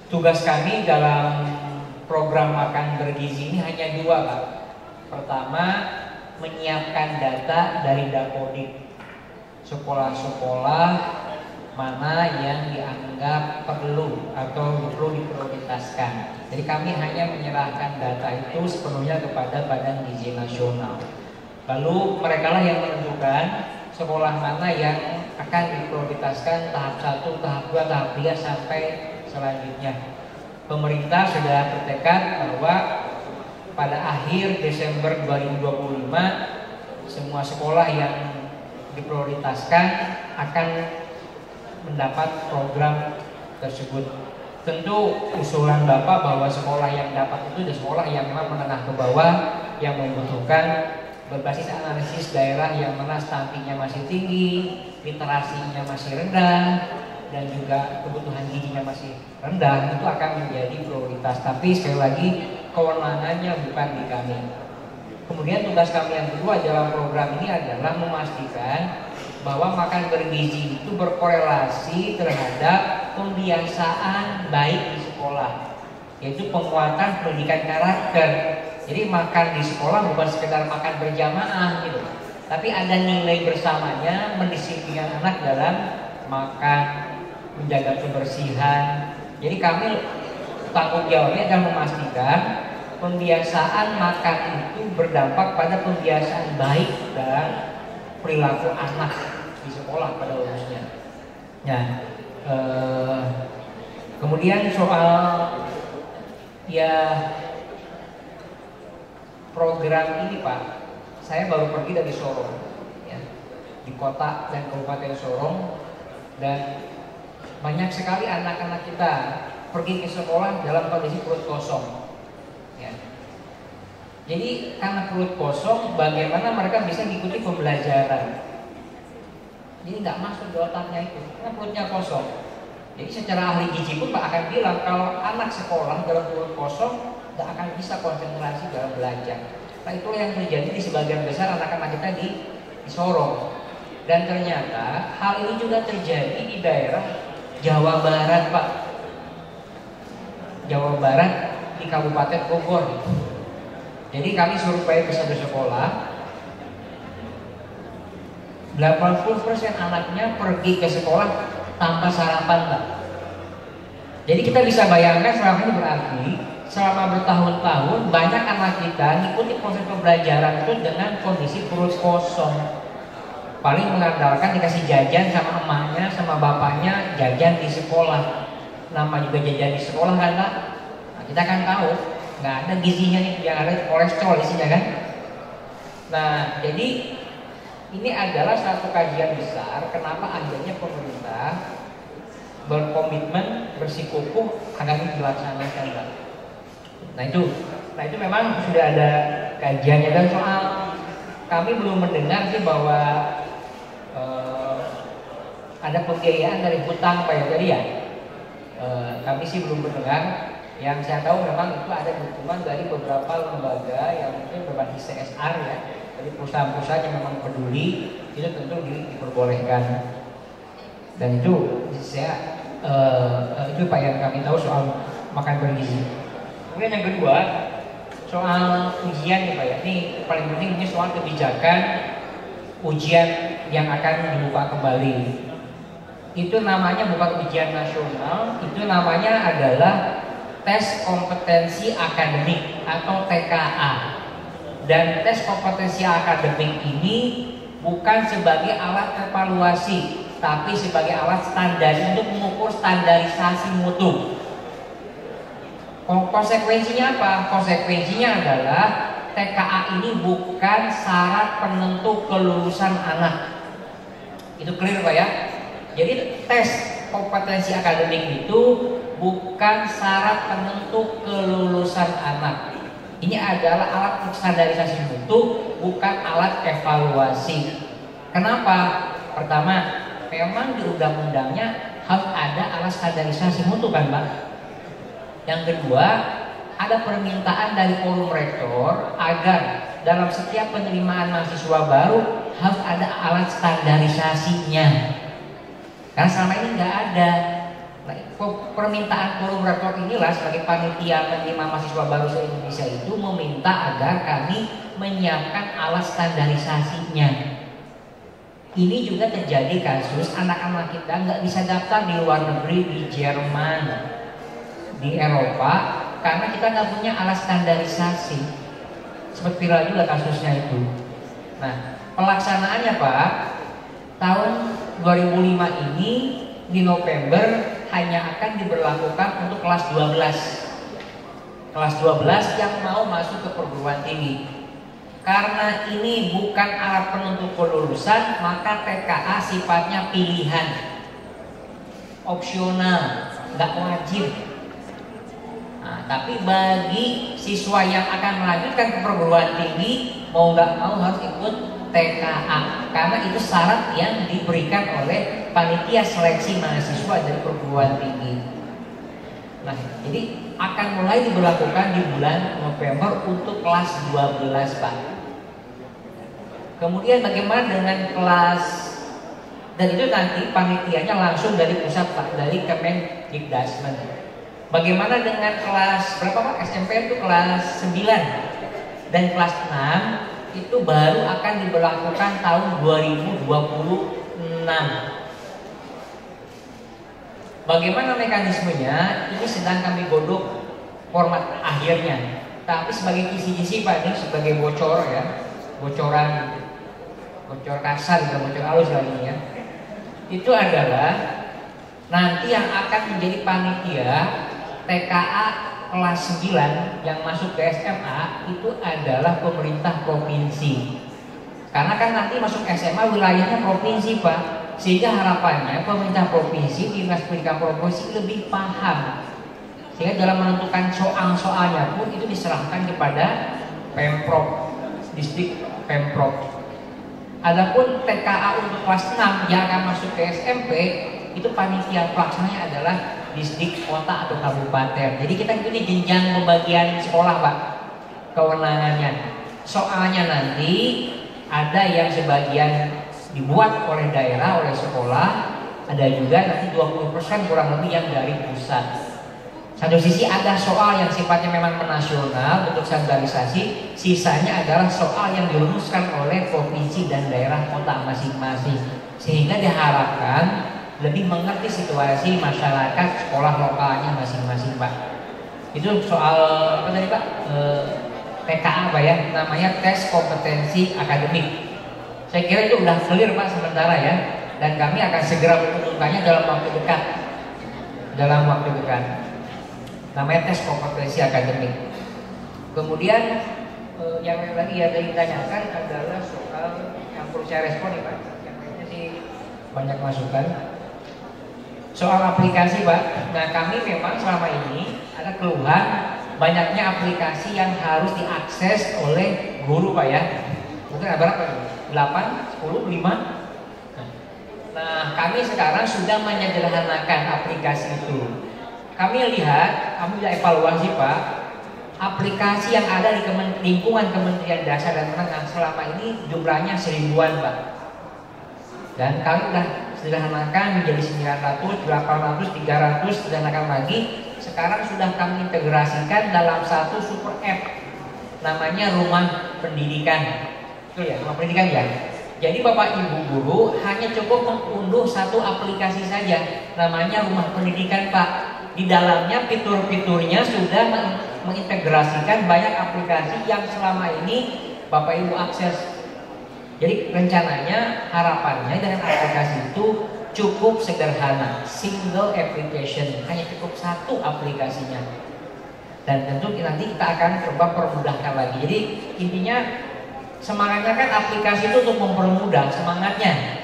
Tugas kami dalam program makan bergizi ini hanya dua Pak. Pertama, menyiapkan data dari Dapodik, sekolah-sekolah mana yang dianggap perlu atau perlu diprioritaskan. Jadi kami hanya menyerahkan data itu sepenuhnya kepada Badan Gizi Nasional. Lalu mereka lah yang menentukan sekolah mana yang akan diprioritaskan tahap 1, tahap 2, tahap 3 sampai selanjutnya. Pemerintah sudah bertekad bahwa pada akhir Desember 2025 semua sekolah yang diprioritaskan akan mendapat program tersebut. Tentu usulan Bapak bahwa sekolah yang dapat itu adalah sekolah yang memang menengah ke bawah, yang membutuhkan berbasis analisis daerah yang mana stuntingnya masih tinggi, literasinya masih rendah, dan juga kebutuhan gizinya masih rendah, itu akan menjadi prioritas. Tapi sekali lagi kewenangannya bukan di kami. Kemudian tugas kami yang kedua dalam program ini adalah memastikan bahwa makan bergizi itu berkorelasi terhadap pembiasaan baik di sekolah, yaitu penguatan pendidikan karakter. Jadi makan di sekolah bukan sekedar makan berjamaah gitu, tapi ada nilai bersamanya, mendisiplinkan anak dalam makan, menjaga kebersihan. Jadi kami tanggung jawabnya adalah memastikan pembiasaan makan itu berdampak pada pembiasaan baik dalam perilaku anak di sekolah pada umumnya. Nah, kemudian soal ya program ini Pak, saya baru pergi dari Sorong, ya, di kota dan kabupaten Sorong, dan banyak sekali anak-anak kita pergi ke sekolah dalam kondisi perut kosong. Ya. Jadi karena perut kosong, bagaimana mereka bisa mengikuti pembelajaran? Jadi nggak masuk di otaknya itu, karena perutnya kosong. Jadi secara ahli gizi pun Pak akan bilang kalau anak sekolah dalam perut kosong nggak akan bisa konsentrasi dalam belajar. Nah itulah yang terjadi di sebagian besar anak-anak kita di Sorong. Dan ternyata hal ini juga terjadi di daerah Jawa Barat Pak. Jawa Barat di Kabupaten Bogor. Jadi kami survei ke satu sekolah, 80% anaknya pergi ke sekolah tanpa sarapan Pak. Jadi kita bisa bayangkan sarapan itu berarti selama bertahun-tahun banyak anak kita ngikuti proses pembelajaran itu dengan kondisi perut kosong. Paling mengandalkan dikasih jajan sama emaknya, sama bapaknya, jajan di sekolah. Nama juga jajan di sekolah kan, Pak? Nah, kita kan tahu nggak ada gizinya nih, yang ada kolesterol isinya kan. Nah, jadi ini adalah satu kajian besar kenapa akhirnya pemerintah berkomitmen, bersikukuh agar ini dilaksanakan, Pak. Nah itu memang sudah ada kajiannya, dan soal kami belum mendengar sih bahwa ada pembiayaan dari hutang Pak ya tadi ya. Kami sih belum mendengar. Yang saya tahu memang itu ada dukungan dari beberapa lembaga yang mungkin berbasis CSR ya. Jadi perusahaan-perusahaan yang memang peduli itu tentu diperbolehkan. Dan itu saya itu Pak yang kami tahu soal makan bergizi. Kemudian yang kedua soal ujian nih Pak ya. Ini paling penting ini soal kebijakan ujian yang akan dibuka kembali. Itu namanya bukan ujian nasional, itu namanya adalah tes kompetensi akademik atau TKA. Dan tes kompetensi akademik ini bukan sebagai alat evaluasi, tapi sebagai alat standar untuk mengukur standarisasi mutu. Konsekuensinya apa? Konsekuensinya adalah TKA ini bukan syarat penentu kelulusan anak. Itu clear Pak ya? Jadi tes kompetensi akademik itu bukan syarat penentu kelulusan anak. Ini adalah alat standarisasi mutu, bukan alat evaluasi. Kenapa? Pertama, memang di undang-undangnya harus ada alat standarisasi mutu kan Pak? Yang kedua, ada permintaan dari forum rektor agar dalam setiap penerimaan mahasiswa baru harus ada alat standarisasinya. Karena selama ini nggak ada. Nah, permintaan forum rektor inilah sebagai panitia penerima mahasiswa baru se-Indonesia itu meminta agar kami menyiapkan alat standarisasinya. Ini juga terjadi kasus anak-anak kita nggak bisa daftar di luar negeri, di Jerman, di Eropa, karena kita nggak punya alat standarisasi. Seperti viral juga kasusnya itu. Nah, pelaksanaannya Pak, tahun 2005 ini di November hanya akan diberlakukan untuk kelas 12. Kelas 12 yang mau masuk ke perguruan tinggi. Karena ini bukan alat penentu kelulusan, maka TKA sifatnya pilihan, opsional, nggak wajib. Nah, tapi bagi siswa yang akan melanjutkan ke perguruan tinggi, mau nggak mau harus ikut TKA, karena itu syarat yang diberikan oleh panitia seleksi mahasiswa dari perguruan tinggi. Nah, jadi akan mulai diberlakukan di bulan November untuk kelas 12 Pak. Kemudian bagaimana dengan kelas, dan itu nanti panitianya langsung dari pusat Pak, dari Kemendikbud. Bagaimana dengan kelas berapa Pak? SMP itu kelas 9 dan kelas 6 itu baru akan diberlakukan tahun 2026. Bagaimana mekanismenya? Ini sedang kami godok format akhirnya. Tapi sebagai kisi-kisi Pak, ini sebagai bocor ya, bocor kasar, bocor halus lagi ya. Itu adalah nanti yang akan menjadi panitia TKA kelas 9 yang masuk ke SMA itu adalah pemerintah provinsi. Karena kan nanti masuk SMA wilayahnya provinsi Pak, sehingga harapannya pemerintah provinsi, dinas pendidikan provinsi lebih paham, sehingga dalam menentukan soal-soalnya pun itu diserahkan kepada Pemprov, distrik Pemprov. Adapun TKA untuk kelas 6 yang akan masuk ke SMP itu panitia pelaksananya adalah distrik, kota atau kabupaten. Jadi kita ini jenjang pembagian sekolah Pak, kewenangannya. Soalnya nanti ada yang sebagian dibuat oleh daerah, oleh sekolah, ada juga nanti 20% kurang lebih yang dari pusat. Satu sisi ada soal yang sifatnya memang menasional bentuk standarisasi, sisanya adalah soal yang dirumuskan oleh provinsi dan daerah kota masing-masing, sehingga diharapkan lebih mengerti situasi masyarakat sekolah lokalnya masing-masing Pak. Itu soal apa tadi Pak? TKA Pak ya, namanya tes kompetensi akademik. Saya kira itu udah clear Pak sementara ya, dan kami akan segera mengumumkannya dalam waktu dekat. Namanya tes kompetensi akademik. Kemudian yang lagi ada ditanyakan adalah soal yang perlu saya respon nih Pak. Yang lainnya sih banyak masukan. Soal aplikasi Pak. Nah kami memang selama ini ada keluhan banyaknya aplikasi yang harus diakses oleh guru Pak ya. Mungkin ada berapa nih? 8, 10, 5. Nah kami sekarang sudah menyederhanakan aplikasi itu. Kami lihat, kami sudah evaluasi Pak, aplikasi yang ada di lingkungan Kementerian Dasar dan Menengah selama ini jumlahnya 1000-an Pak. Dan kami sudah sederhanakan menjadi 900, 800, 300, sederhanakan lagi. Sekarang sudah kami integrasikan dalam satu super app namanya Rumah Pendidikan. Betul ya, Rumah Pendidikan ya. Jadi Bapak Ibu guru hanya cukup mengunduh satu aplikasi saja namanya Rumah Pendidikan Pak. Di dalamnya fitur-fiturnya sudah mengintegrasikan banyak aplikasi yang selama ini Bapak Ibu akses. Jadi rencananya harapannya dengan aplikasi itu cukup sederhana, single application, hanya cukup satu aplikasinya. Dan tentu nanti kita akan coba permudahkan lagi. Jadi intinya semangatnya kan aplikasi itu untuk mempermudah semangatnya.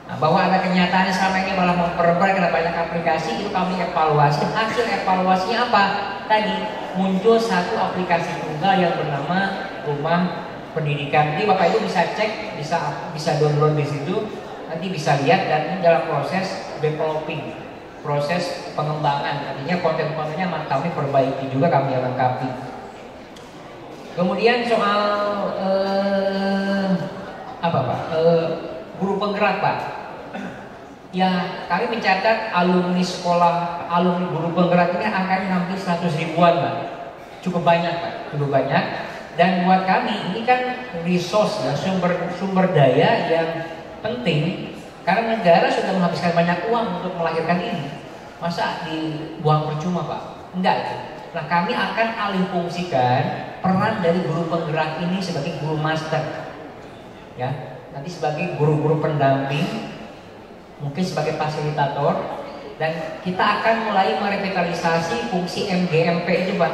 Nah, bahwa ada kenyataannya selama ini malah memperberat karena banyak aplikasi, itu kami evaluasi. Hasil evaluasinya apa? Tadi muncul satu aplikasi tunggal yang bernama Rumah Pendidikan. Jadi Bapak Ibu bisa cek, bisa download di situ, nanti bisa lihat dan dalam proses developing, proses pengembangan. Artinya konten-kontennya kami perbaiki juga, kami lengkapi. Kemudian soal apa Pak? Guru penggerak Pak. Ya kami mencatat alumni sekolah, alumni guru penggerak ini angkanya hampir 100 ribuan Pak. Cukup banyak Pak, cukup banyak. Dan buat kami ini kan resource ya, sumber daya yang penting karena negara sudah menghabiskan banyak uang untuk melahirkan ini. Masa dibuang percuma Pak? Enggak itu. Nah kami akan alih fungsikan peran dari guru penggerak ini sebagai guru master, ya nanti sebagai guru-guru pendamping, mungkin sebagai fasilitator, dan kita akan mulai merevitalisasi fungsi MGMP itu Pak,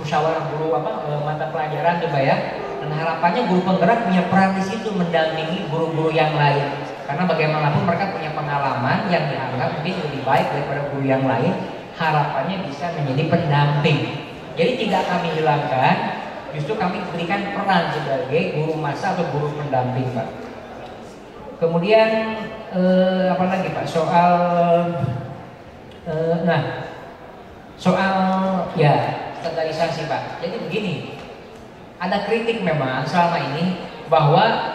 musyawarah guru mata pelajaran tuh Pak ya. Dan harapannya guru penggerak punya peran di situ mendampingi guru-guru yang lain, karena bagaimanapun mereka punya pengalaman yang dianggap mungkin lebih baik daripada guru yang lain. Harapannya bisa menjadi pendamping. Jadi tidak kami hilangkan, justru kami berikan peran sebagai guru masa atau guru pendamping Pak. Kemudian apa lagi Pak? Soal ya standarisasi Pak. Jadi begini, ada kritik memang selama ini bahwa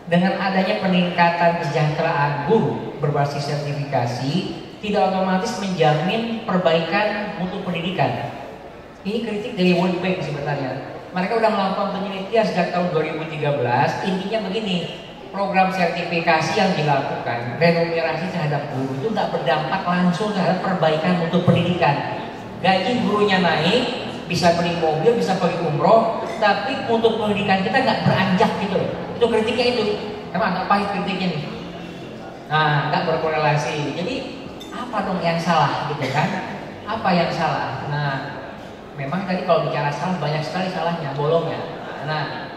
dengan adanya peningkatan kesejahteraan guru berbasis sertifikasi tidak otomatis menjamin perbaikan mutu pendidikan. Ini kritik dari World Bank sebenarnya. Mereka sudah melakukan penelitian sejak tahun 2013. Intinya begini, program sertifikasi yang dilakukan, remunerasi terhadap guru itu tidak berdampak langsung terhadap perbaikan mutu pendidikan. Gaji gurunya naik, bisa beli mobil, bisa pergi umroh, tapi mutu pendidikan kita nggak beranjak gitu. Itu kritiknya itu. Emang agak pahit kritiknya nih. Nah, nggak berkorelasi. Jadi apa dong yang salah gitu kan? Apa yang salah? Nah, memang tadi kalau bicara salah banyak sekali salahnya, bolongnya. Nah,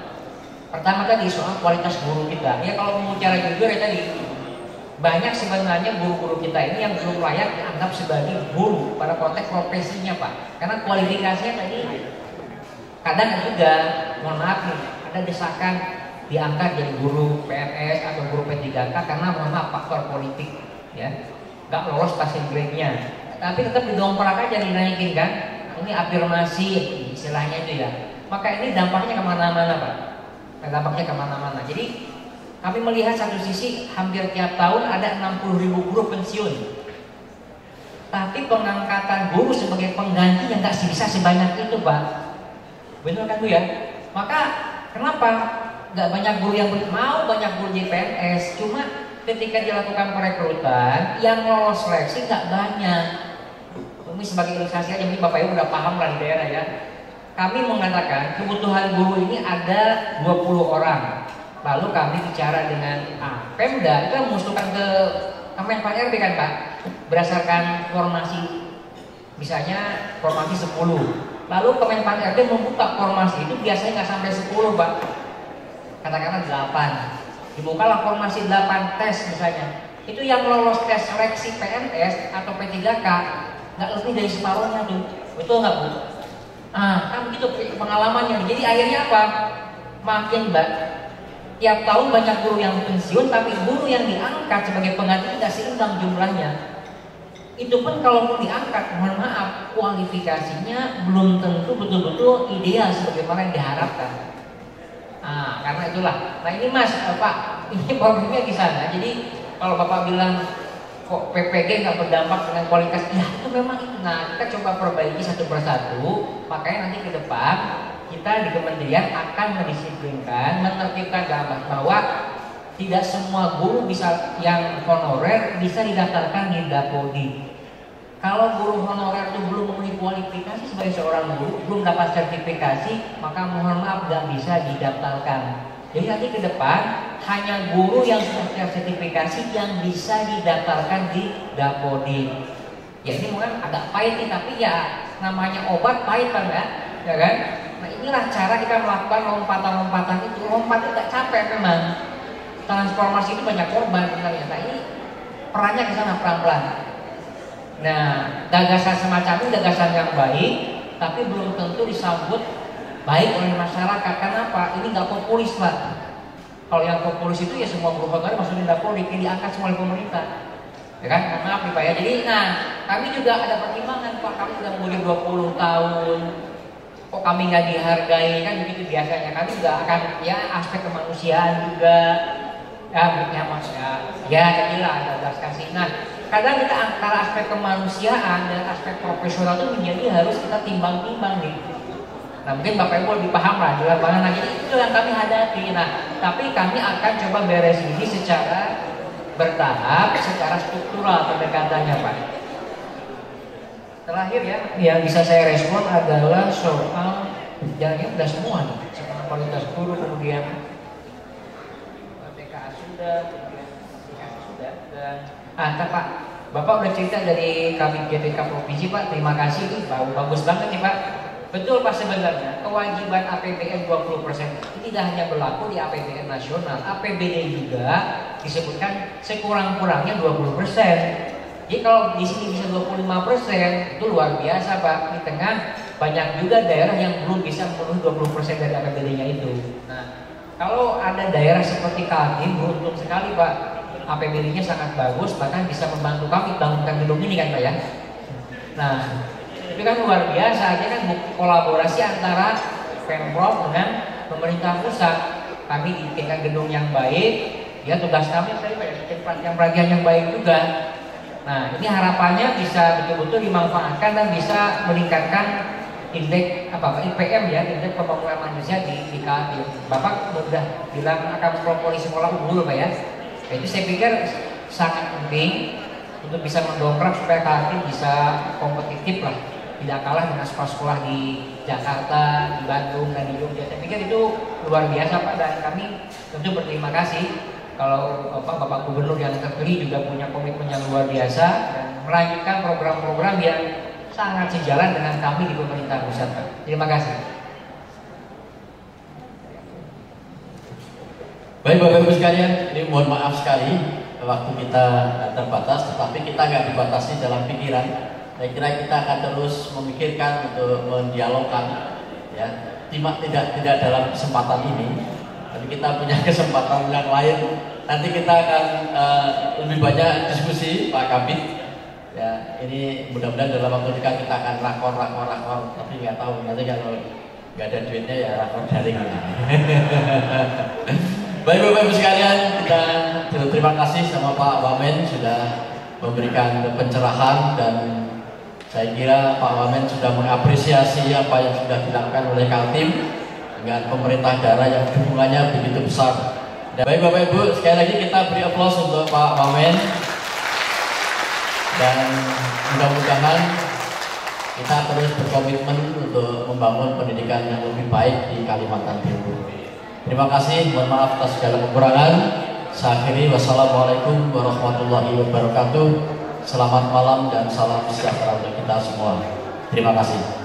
pertama tadi soal kualitas guru kita. Ya kalau mau bicara jujur ya tadi, banyak sebenarnya guru-guru kita ini yang belum layak dianggap sebagai guru pada konteks profesinya Pak. Karena kualifikasinya tadi kadang juga, mohon maaf nih, ada desakan diangkat jadi guru PNS atau guru P3K karena mohon maaf faktor politik ya. Gak lolos passing grade-nya, tapi tetap didongkrak aja, dinaikin kan. Ini afirmasi istilahnya itu ya. Maka ini dampaknya kemana-mana Pak. Dampaknya kemana-mana. Jadi kami melihat satu sisi hampir tiap tahun ada 60.000 guru pensiun, tapi pengangkatan guru sebagai pengganti yang gak bisa sebanyak itu Pak. Benar kan Bu ya? Maka kenapa gak banyak guru yang mau banyak guru jadi PNS? Cuma ketika dilakukan perekrutan yang lolos seleksi nggak banyak. Ini sebagai ilustrasi aja, mungkin Bapak Ibu udah paham lah di daerah ya. Kami mengatakan kebutuhan guru ini ada 20 orang. Lalu kami bicara dengan Pemda, kita mengusulkan ke Kemenpan RB kan Pak, berdasarkan formasi, misalnya formasi 10. Lalu Kemenpan RB membuka formasi itu biasanya nggak sampai 10 Pak, katakanlah 8. Dibukalah formasi 8 tes misalnya. Itu yang lolos tes seleksi PNS atau P3K nggak lebih dari separuhnya tuh, betul nggak Bu? Kan begitu pengalamannya. Jadi akhirnya apa? Makin tiap tahun banyak guru yang pensiun, tapi guru yang diangkat sebagai pengganti nggak seimbang jumlahnya. Itu pun kalau diangkat, mohon maaf, kualifikasinya belum tentu betul-betul ideal sebagaimana yang diharapkan. Karena itulah. Nah ini Mas, Pak, ini problemnya di sana. Jadi kalau Bapak bilang kok PPG nggak berdampak dengan kualitas, ya itu memang itu. Nah kita coba perbaiki satu persatu. Makanya nanti ke depan kita di kementerian akan mendisiplinkan, menertibkan bahwa tidak semua guru bisa yang honorer bisa didaftarkan di Dapodi. Kalau guru honorer itu belum memenuhi kualifikasi sebagai seorang guru, belum dapat sertifikasi, maka mohon maaf nggak bisa didaftarkan. Jadi nanti ke depan hanya guru yang sudah sertifikasi yang bisa didaftarkan di Dapodi. Ya ini mungkin agak pahit nih, tapi ya namanya obat pahit kan ya kan? Nah inilah cara kita melakukan lompatan-lompatan itu. Lompat itu gak capek memang. Transformasi itu banyak korban sebenarnya. Nah ini perannya ke sana pelan-pelan. Nah gagasan semacam ini gagasan yang baik, tapi belum tentu disambut baik oleh masyarakat. Kenapa? Ini nggak populis Pak. Kalau yang populis itu ya semua guru honorer masukin Dapodi, diangkat semua oleh pemerintah. Ya kan? Maaf nih Pak ya. Jadi kami juga ada pertimbangan Pak. Kami sudah mulia 20 tahun. Kok kami nggak dihargai, kan begitu biasanya. Kami juga akan ya aspek kemanusiaan juga. Ya Mas ya jadilah ada belas kasih. Nah kadang kita antara aspek kemanusiaan dan aspek profesional itu menjadi harus kita timbang-timbang nih. Nah mungkin Bapak Ibu lebih paham lah di lapangan lagi, itu yang kami hadapi. Nah tapi kami akan coba beres ini secara bertahap, secara struktural pendekatannya Pak. Terakhir ya, yang bisa saya respon adalah soal jalannya udah semua nih, soal kualitas guru, kemudian TKA sudah, dan Pak, Bapak udah cerita dari kami GPK Provinsi Pak, terima kasih, bagus banget nih Pak. Betul Pak, sebenarnya kewajiban APBN 20% itu tidak hanya berlaku di APBN nasional, APBD juga disebutkan sekurang-kurangnya 20%. Jadi kalau di sini bisa 25%, itu luar biasa Pak. Di tengah banyak juga daerah yang belum bisa memenuhi 20% dari APBD-nya itu. Nah, kalau ada daerah seperti Kaltim, beruntung sekali Pak, APBD-nya sangat bagus, bahkan bisa membantu kami bangunkan gedung ini kan Pak ya. Nah, itu kan luar biasa, aja kan bukti kolaborasi antara Pemprov dengan pemerintah pusat. Kami bikinkan gedung yang baik, ya tugas kami tadi Pak ya, bikin pelatihan yang baik juga. Nah, ini harapannya bisa betul-betul dimanfaatkan dan bisa meningkatkan indeks IPM ya, indeks pembangunan manusia di Kaltim. Bapak sudah bilang akan propoli sekolah unggul Pak ya. Nah, itu saya pikir sangat penting untuk bisa mendongkrak supaya Kaltim bisa kompetitif lah, tidak kalah dengan sekolah-sekolah di Jakarta, di Bandung dan di Jogja. Saya pikir itu luar biasa Pak, dan kami tentu berterima kasih. Kalau Bapak Gubernur yang terpilih juga punya komitmen yang luar biasa dan melanjutkan program-program yang sangat sejalan dengan kami di pemerintah pusat. Terima kasih. Baik Bapak Ibu sekalian, ini mohon maaf sekali waktu kita terbatas, tetapi kita nggak dibatasi dalam pikiran. Saya kira kita akan terus memikirkan untuk mendialogkan, ya, tidak dalam kesempatan ini. Tapi kita punya kesempatan yang lain. Nanti kita akan lebih banyak diskusi Pak Kabid. Ya, ini mudah-mudahan dalam waktu dekat kita akan rakor. Tapi nggak tahu nanti kalau nggak ada duitnya ya rakor daring. Baik Bapak Ibu sekalian, kita terima kasih sama Pak Wamen sudah memberikan pencerahan, dan saya kira Pak Wamen sudah mengapresiasi apa yang sudah dilakukan oleh Kaltim dengan pemerintah daerah yang dukungannya begitu besar. Dan baik Bapak Ibu, sekali lagi kita beri aplaus untuk Pak Wamen, dan mudah-mudahan kita terus berkomitmen untuk membangun pendidikan yang lebih baik di Kalimantan Timur. Terima kasih, mohon maaf atas segala kekurangan. Saya akhiri, wassalamualaikum warahmatullahi wabarakatuh. Selamat malam dan salam sejahtera untuk kita semua. Terima kasih.